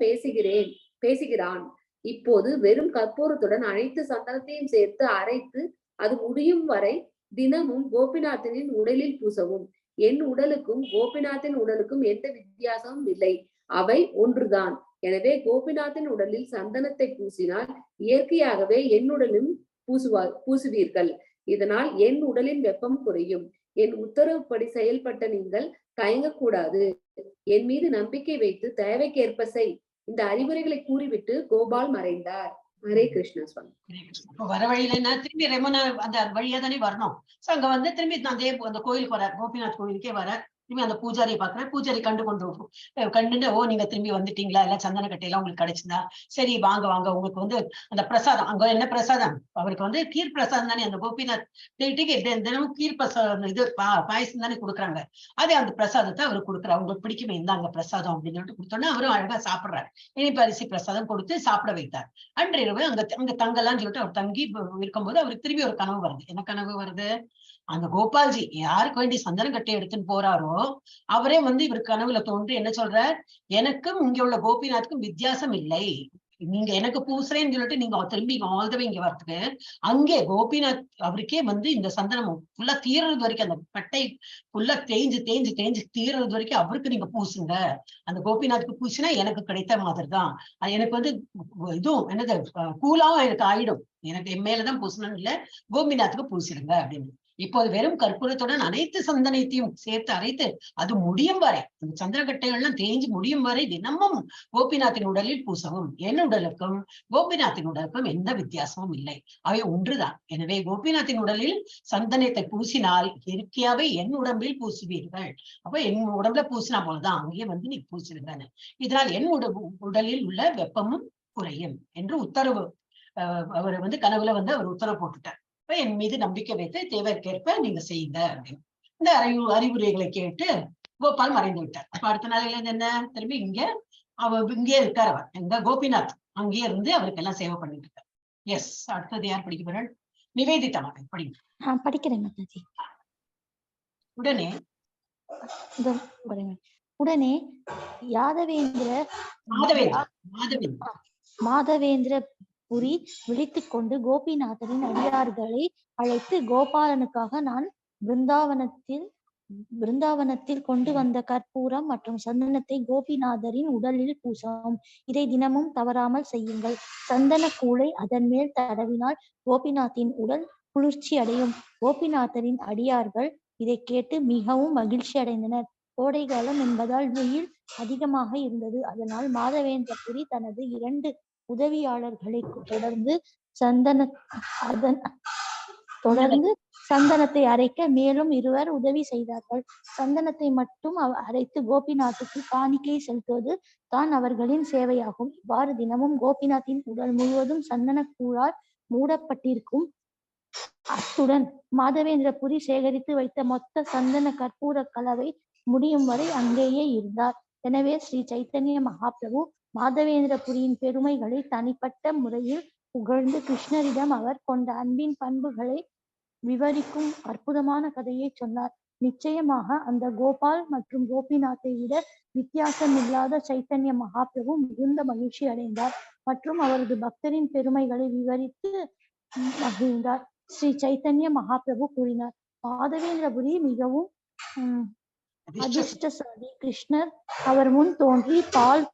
பேசுகிறான். இப்போது வெறும் கற்பூரத்துடன் அனைத்து சந்தனத்தையும் சேர்த்து அரைத்து அது முடியும் வரை தினமும் கோபிநாத்தினின் உடலில் பூசவும். என் உடலுக்கும் கோபிநாத்தின் உடலுக்கும் எந்த வித்தியாசமும் இல்லை, அவை ஒன்றுதான். எனவே கோபிநாத்தின் உடலில் சந்தனத்தை பூசினால் இயற்கையாகவே என் உடலும் பூசுவீர்கள். இதனால் என் உடலின் வெப்பம் குறையும். என் உத்தரவுப்படி செயல்பட்ட நீங்கள் தயங்கக்கூடாது. என் மீது நம்பிக்கை வைத்து தேவைக்கேற்ப செய். இந்த அறிவுரைகளை கூறிவிட்டு கோபால் மறைந்தார். ஹரே கிருஷ்ணா சுவாமி. வர வழியில திரும்பி ரெமுனா அந்த வழியா தானே வரணும். சோ அங்க வந்து திரும்பி அதே அந்த கோயிலுக்கு வர, கோபிநாத் கோயிலுக்கே வர. திரும்பி அந்த பூஜாரியை பாக்குறேன். பூஜாரி கண்டுட்டு ஓ நீங்க திரும்பி வந்துட்டீங்களா, எல்லாம் சந்தன கட்டையெல்லாம் உங்களுக்கு கிடைச்சுதா, சரி வாங்க வாங்க, உங்களுக்கு வந்து அந்த பிரசாதம், அங்க என்ன பிரசாதம், அவருக்கு வந்து கீர் பிரசாதம் தானே, அந்த கோபிநாத் தினமும் கீர் பிரசாதம் இது பாயசம் தானே கொடுக்குறாங்க, அதே அந்த பிரசாதத்தை அவருக்கு கொடுக்குறாரு. உங்களுக்கு பிடிக்குமே இந்தாங்க பிரசாதம் அப்படின்னு சொல்லிட்டு கொடுத்தோன்னா அவரும் அழகா சாப்பிடுறாரு. இனிப்பு அரிசி பிரசாதம் கொடுத்து சாப்பிட வைத்தார். அன்றிரவு அங்க தங்கலாம்னு சொல்லிட்டு அவர் தங்கி இருக்கும்போது அவருக்கு திரும்பி ஒரு கனவு வருது. என்ன கனவு வருது, அந்த கோபால்ஜி யாருக்கு வேண்டி சந்தன கட்டை எடுத்துன்னு போறாரோ அவரே வந்து இவர் கனவுல தோன்றி என்ன சொல்றார், எனக்கும் இங்க உள்ள கோபிநாத்துக்கும் வித்தியாசம் இல்லை, நீங்க எனக்கு பூசுறேன்னு சொல்லிட்டு நீங்க திரும்பி ஆல்தவே இங்க வரதுக்கு அங்கே கோபிநாத் அவருக்கே வந்து இந்த சந்தனம் ஃபுல்லா தீர்றது வரைக்கும், அந்த கட்டை ஃபுல்லா தேஞ்சு தேஞ்சு தேஞ்சு தீர்றது வரைக்கும் அவருக்கு நீங்க பூசுங்க. அந்த கோபிநாத்துக்கு பூசினா எனக்கு கிடைத்த மாதிரி தான், எனக்கு வந்து இதுவும் என்னது கூலாவும் எனக்கு ஆயிடும், எனக்கு என் மேலதான் பூசணும்னு இல்ல, கோபிநாத்துக்கு பூசிடுங்க அப்படின்னு. இப்போது வெறும் கற்பூரத்துடன் அனைத்து சந்தனத்தையும் சேர்த்து அரைத்து அது முடியும் வரை, அந்த சந்திரகட்டைகள்லாம் தேஞ்சு முடியும் வரை தினமும் கோபிநாத்தின் உடலில் பூசவும். என் உடலுக்கும் கோபிநாத்தின் உடலுக்கும் எந்த வித்தியாசமும் இல்லை, அவை ஒன்றுதான். எனவே கோபிநாத்தின் உடலில் சந்தனத்தை பூசினால் இயற்கையாவே என் உடம்பில் பூசுவீர்கள். அப்ப என் உடம்புல பூசினா போலதான் அங்கேயே வந்து நீ பூசிடுங்க. இதனால் என் உடலில் உள்ள வெப்பமும் குறையும் என்று உத்தரவு அவர் வந்து கனவுல வந்து அவர் உத்தரவு போட்டுட்டார். என் மீது நம்பிக்கை வைத்து தேவைக்கேற்ப நீங்க செய்யுங்க அப்படின்னு. இந்த அறிவுரைகளை கேட்டு கோபால் மறைந்து விட்டார். அப்ப அடுத்த நாளையில இருந்து என்ன, திரும்பி இங்கே இருக்கார் அவர், எங்க கோபிநாத் அங்கேயே இருந்து அவருக்கு எல்லாம் சேவை பண்ணிட்டு இருக்கார். எஸ், அடுத்தது யார் படிக்க போறாள்? நிவேதிதா மாதா படிங்க. படிக்கிறேன் மாதாஜி. உடனே மாதவேந்திர புரி விழித்துக் கொண்டு கோபிநாதரின் அடியார்களை அழைத்து, கோபாலனுக்காக நான் பிருந்தாவனத்தில் கொண்டு வந்த கற்பூரம் மற்றும் சந்தனத்தை கோபிநாதரின் உடலில் பூசவும். இதை தினமும் தவறாமல் செய்யுங்கள். சந்தன கூளை அதன் மேல் தடவினால் கோபிநாத்தின் உடல் குளிர்ச்சி அடையும். கோபிநாதரின் அடியார்கள் இதை கேட்டு மிகவும் மகிழ்ச்சி அடைந்தனர். கோடை காலம் என்பதால் வெயில் அதிகமாக இருந்தது. அதனால் மாதவேந்திரபுரி தனது 2 உதவியாளர்களை தொடர்ந்து சந்தனத்தை அரைக்க மேலும் 2 உதவி செய்தார்கள். சந்தனத்தை மட்டும் அரைத்து கோபிநாத்துக்கு காணிக்கை செலுத்துவது தான் அவர்களின் சேவையாகும். இவ்வாறு தினமும் கோபிநாத்தின் உடல் முழுவதும் சந்தன கூழால் மூடப்பட்டிருக்கும். அத்துடன் மாதவேந்திரபுரி சேகரித்து வைத்த மொத்த சந்தன கற்பூர கலவை முடியும் வரை அங்கேயே இருந்தார். எனவே ஸ்ரீ சைத்தன்ய மகாபிரபு மாதவேந்திரபுரியின் பெருமைகளை தனிப்பட்ட முறையில் புகழ்ந்து கிருஷ்ணரிடம் அவர் கொண்ட அன்பின் பண்புகளை விவரிக்கும் அற்புதமான கதையை சொன்னார். நிச்சயமாக அந்த கோபால் மற்றும் கோபிநாத்தை விட வித்தியாசமில்லாத சைத்தன்ய மகாபிரபு மிகுந்த மகிழ்ச்சி அடைந்தார் மற்றும் அவரது பக்தரின் பெருமைகளை விவரித்து மகிழ்ந்தார். ஸ்ரீ சைத்தன்ய மகாபிரபு கூறினார், மாதவேந்திரபுரி மிகவும் அதிர்ஷ்டசாலி. கிருஷ்ணர் அவர் முன் தோன்றி பால்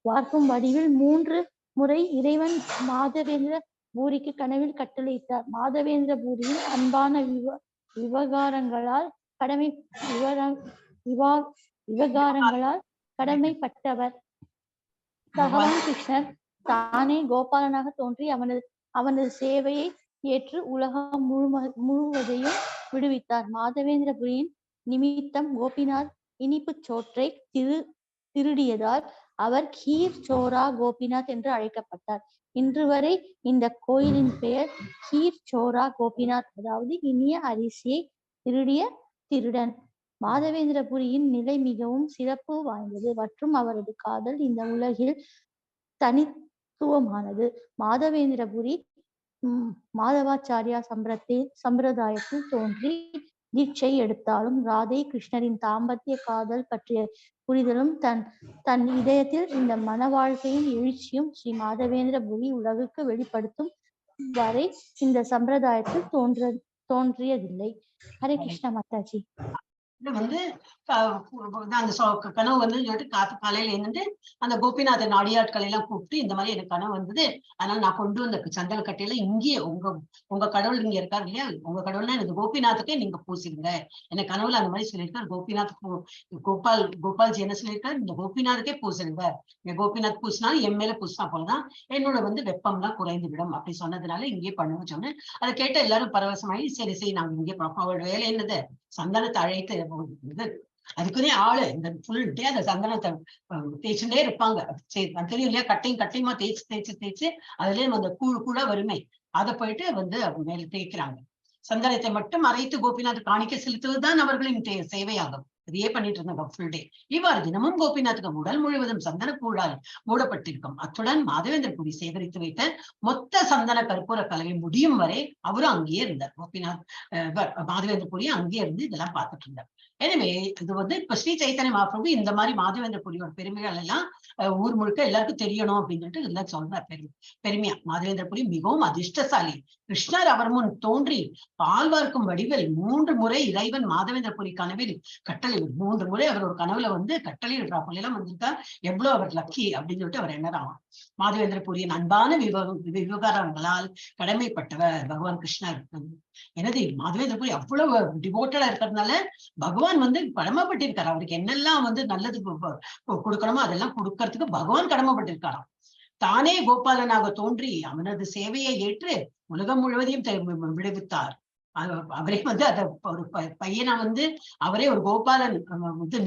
வார்க்கும் வடிவில் 3 முறை இறைவன் மாதவேந்திர பூரிக்கு கனவில் கட்டளையிட்டார். மாதவேந்திர பூரியின் அன்பான விவகாரங்களால் கடமைப்பட்டவர். பகவான் கிருஷ்ணர் தானே கோபாலனாக தோன்றி அவனது சேவையை ஏற்று உலகம் முழுவதையும் விடுவித்தார். மாதவேந்திரபுரியின் நிமித்தம் கோபிநாத் இனிப்பு சோற்றை திருடியதால் அவர் கீர் சோரா கோபிநாத் என்று அழைக்கப்பட்டார். இன்று வரை இந்த கோயிலின் பெயர் கீர் சோரா கோபிநாத், அதாவது இனிய அரிசியை திருடிய திருடன். மாதவேந்திரபுரியின் நிலை மிகவும் சிறப்பு வாய்ந்தது மற்றும் அவரது காதல் இந்த உலகில் தனித்துவமானது. மாதவேந்திரபுரி மாதவாச்சாரியா சம்பிரதாயத்தில் தோன்றி தீட்சை எடுத்தாலும் ராதை கிருஷ்ணரின் தாம்பத்திய காதல் பற்றிய புரிதலும் தன் இதயத்தில் இந்த மன வாழ்க்கையின் எழுச்சியும் ஸ்ரீ மாதவேந்திரபுரி உலகுக்கு வெளிப்படுத்தும் வரை இந்த சம்பிரதாயத்தில் தோன்றியதில்லை. ஹரே கிருஷ்ண மாதாஜி. வந்து அந்த கனவு வந்து காலையில என்னது அந்த கோபிநாதன் அடியாட்களை எல்லாம் கூப்பிட்டு இந்த மாதிரி எனக்கு கனவு வந்தது, அதனால நான் கொண்டு வந்த சந்தன கட்டையில இங்கேயே உங்க கடவுள் இங்க இருக்காரு இல்லையா, உங்க கடவுள்னா எனக்கு கோபிநாத்துக்கே நீங்க பூசிடுங்க. எனக்கு கனவுல அந்த மாதிரி சொல்லியிருக்காரு. கோபால்ஜி என்ன சொல்லியிருக்காரு, இந்த கோபிநாத்துக்கே பூசிடுங்க. கோபிநாத் பூசினாலும் என் மேல பூசினா போலதான் என்னோட வந்து வெப்பம்லாம் குறைந்து விடும் அப்படி சொன்னதுனால இங்கே பண்ணுவோம் சொன்னேன். அதை கேட்ட எல்லாரும் பரவசமாயி சரி நாங்க இங்கே அவரோட வேலை என்னது சந்தனத்தை அழைத்து அதுக்குன்னே ஆளு இந்த ஃபுல் டே அந்த சந்தனத்தை தேய்ச்சுட்டே இருப்பாங்க. தெரியும் இல்லையா, கட்டையுமா தேய்ச்சு அதுலயே அந்த கூழா வருமே அதை போயிட்டு வந்து மேல தேய்க்கிறாங்க. சந்தனத்தை மட்டும் அரைத்து கோபிநாத் காணிக்கை செலுத்துவதுதான் அவர்களின் சேவையாகும். இதையே பண்ணிட்டு இருந்தாங்க ஃபுல் டே. இவ்வாறு தினமும் கோபிநாத்துக்கு உடல் முழுவதும் சந்தன கூழால் மூடப்பட்டிருக்கும். அத்துடன் மாதவேந்திரபுரி சேகரித்து வைத்த மொத்த சந்தன கற்பூர கலவை முடியும் வரை அவரும் அங்கேயே இருந்தார். மாதவேந்திரபுரி அங்கேயே இருந்து இதெல்லாம் பார்த்துட்டு இருந்தார். எனவே இது வந்து இப்ப ஸ்ரீ சைத்தன்ய மகாபிரபு இந்த மாதிரி மாதவேந்திரபுரியோட பெருமைகள் எல்லாம் ஊர் முழுக்க எல்லாருக்கும் தெரியணும் அப்படின்னு சொல்லிட்டு இதெல்லாம் சொல்றார். பெருமையா மாதவேந்திரபுரி மிகவும் அதிர்ஷ்டசாலி. கிருஷ்ணர் அவர் முன் தோன்றி பால் வார்க்கும் வடிவில் 3 முறை இறைவன் மாதவேந்திரபுரி கனவில் கட்டளை 3 முறை அவர் ஒரு கனவுல வந்து கட்டளை எல்லாம் வந்திருக்கா, எவ்வளவு அவர் லக்கி அப்படின்னு சொல்லிட்டு அவர் என்னதான் மாதவேந்திரபுரியின் அன்பான விவகாரங்களால் கடமைப்பட்டவர் பகவான் கிருஷ்ணர். எனது மாதவேந்திரபுரி அவ்வளவு டிவோட்டடா இருக்கிறதுனால பகவான் வந்து கடமைப்பட்டிருக்காரு. அவருக்கு என்னெல்லாம் வந்து நல்லது கொடுக்கணுமோ அதெல்லாம் கொடுக்கறதுக்கு பகவான் கடமைப்பட்டிருக்காராம். தானே கோபாலனாக தோன்றி அவனது சேவையை ஏற்று உலகம் முழுவதையும் விடுவித்தார். அவரே வந்து அத ஒரு பையனா வந்து அவரே ஒரு கோபாலன்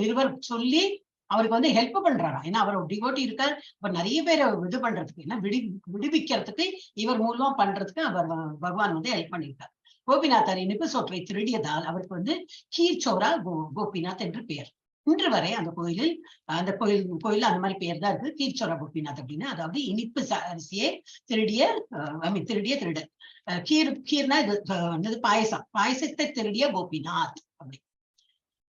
நிறுவர் சொல்லி அவருக்கு வந்து ஹெல்ப் பண்றாராம். ஏன்னா அவர் டிவோட்டி இருக்கார். அவர் நிறைய பேரை இது பண்றதுக்கு ஏன்னா விடுவிக்கிறதுக்கு இவர் மூலமா பண்றதுக்கு அவர் பகவான் வந்து ஹெல்ப் பண்ணியிருக்கார். கோபிநாத்தர் இனிப்பு சோற்றை திருடியதால் அவருக்கு வந்து கீர் சோரா கோபிநாத் என்று பெயர். இன்று வரை அந்த கோயிலில் அந்த மாதிரி பெயர் தான் இருக்கு, கீர் சோரா கோபிநாத் அப்படின்னு. அதாவது இனிப்பு அரிசியை திருடிய திருடன். கீர்னா இது பாயசத்தை திருடிய கோபிநாத் அப்படி.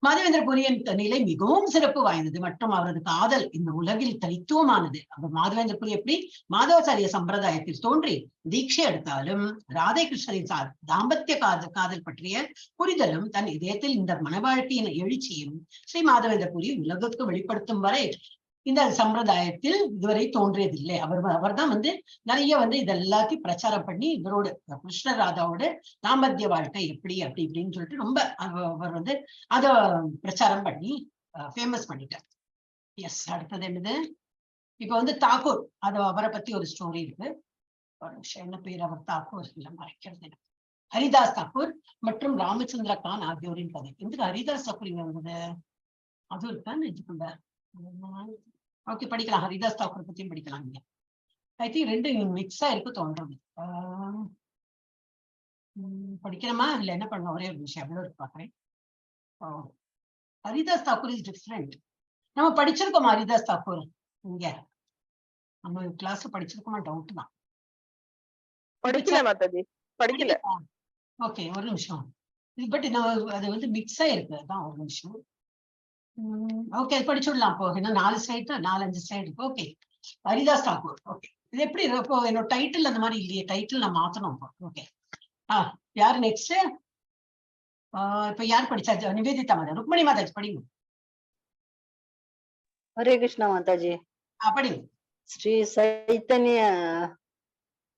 மாதவேந்திரபுரியின் நிலை மிகவும் சிறப்பு வாய்ந்தது மற்றும் அவரது காதல் இந்த உலகில் தனித்துவமானது. அவர் மாதவேந்திரபுரி எப்படி மாதவாச்சாரிய சம்பிரதாயத்தில் தோன்றி தீட்சை எடுத்தாலும் ராதை கிருஷ்ணரின் தாம்பத்திய காதல் பற்றிய புரிதலும் தன் இதயத்தில் இந்த மன வாழ்க்கையின் எழுச்சியும் ஸ்ரீ மாதவேந்திரபுரி உலகுக்கு வெளிப்படுத்தும் வரை இந்த சம்பிரதாயத்தில் இதுவரை தோன்றியதில்லை. அவர்தான் நிறைய இது எல்லாத்தையும் பிரச்சாரம் பண்ணி இவரோட கிருஷ்ண ராதாவோட தாம்பத்திய வாழ்க்கை எப்படி அப்படி இப்படின்னு சொல்லிட்டு ரொம்ப அவர் அத பிரச்சாரம் பண்ணி ஃபேமஸ் பண்ணிட்டார். எஸ், அடுத்தது என்னது, இப்ப தாக்கூர், அது அவரை பத்தி ஒரு ஸ்டோரி இருக்கு. ஒரு நிமிஷம், என்ன பேர் அவர், தாக்கூர் இல்ல மறைக்கிறது, ஹரிதாஸ் தாக்கூர் மற்றும் ராமச்சந்திர கான் ஆகியோரின் கதை. இந்த ஹரிதாஸ் தாக்கூர் இங்க வந்தது அது இருக்கான்னு இதுக்குள்ள ஓகே படிக்கலாம். ஹரிதாஸ் தாக்கூர் பத்தியும் படிக்கலாம். இங்க ஐ திங்க் ரெண்டு மிக்ஸா இருக்கு தோன்றது. படிக்கணுமா இல்ல என்ன பண்ண, ஒரே ஒரு விஷயம் அவ்வளவு இருக்கு பாக்குறேன். Haridas Thakur is different. நம்ம படிச்சிருக்கோமா ஹரிதாஸ் தாக்கூர்? இங்க நம்ம கிளாஸ் படிச்சிருக்கோமா டவுட் தான். படிக்கல மாதாஜி, படிக்கல. ஓகே, ஒரு நிமிஷம். பட் அது மிக்ஸா இருக்கு, அதான் ஒரு நிமிஷம். ஓகே, படிச்சுடலாம். இப்போ இன்னும் 4 ஸ்லைடு, 4-5 ஸ்லைடு இருக்கு. ஓகே, ஹரிதாஸ் தாக்கூர். ஓகே, இது எப்படி இப்போ என்னோட டைட்டில் அந்த மாதிரி இல்லையே, டைட்டில் நான் மாத்தணும். ஓகே, யாரு நெக்ஸ்ட்? இப்ப யார் படிச்சா? நிவேதிதா மாதா, ருக்மணி மாதாஜி படிங்க. ஹரே கிருஷ்ணா மாதாஜி. படிங்க. ஸ்ரீ சைத்தன்ய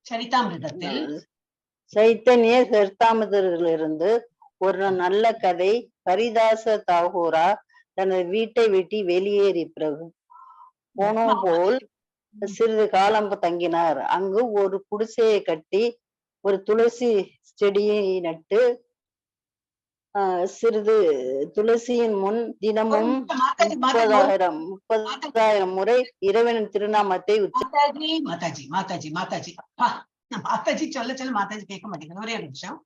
சரிதாமிரதத்தில் சைத்தன்ய சரிதாமிரத்திலிருந்து ஒரு நல்ல கதை. ஹரிதாச தாகூரா தனது வீட்டை விட்டு வெளியேறி பிறகு போனோம் போல் சிறிது காலம் தங்கினார். அங்கு ஒரு குடிசையை கட்டி ஒரு துளசி செடியை நட்டு சிறிது துளசியின் முன் தினமும் 30,000 முறை இறைவனின் திருநாமத்தை மாதாஜி மாதாஜி மாதாஜி மாதாஜி மாதாஜி சொல்ல மாதாஜி கேட்க மாட்டேங்குது. ஒரே ஒரு நிமிஷம்.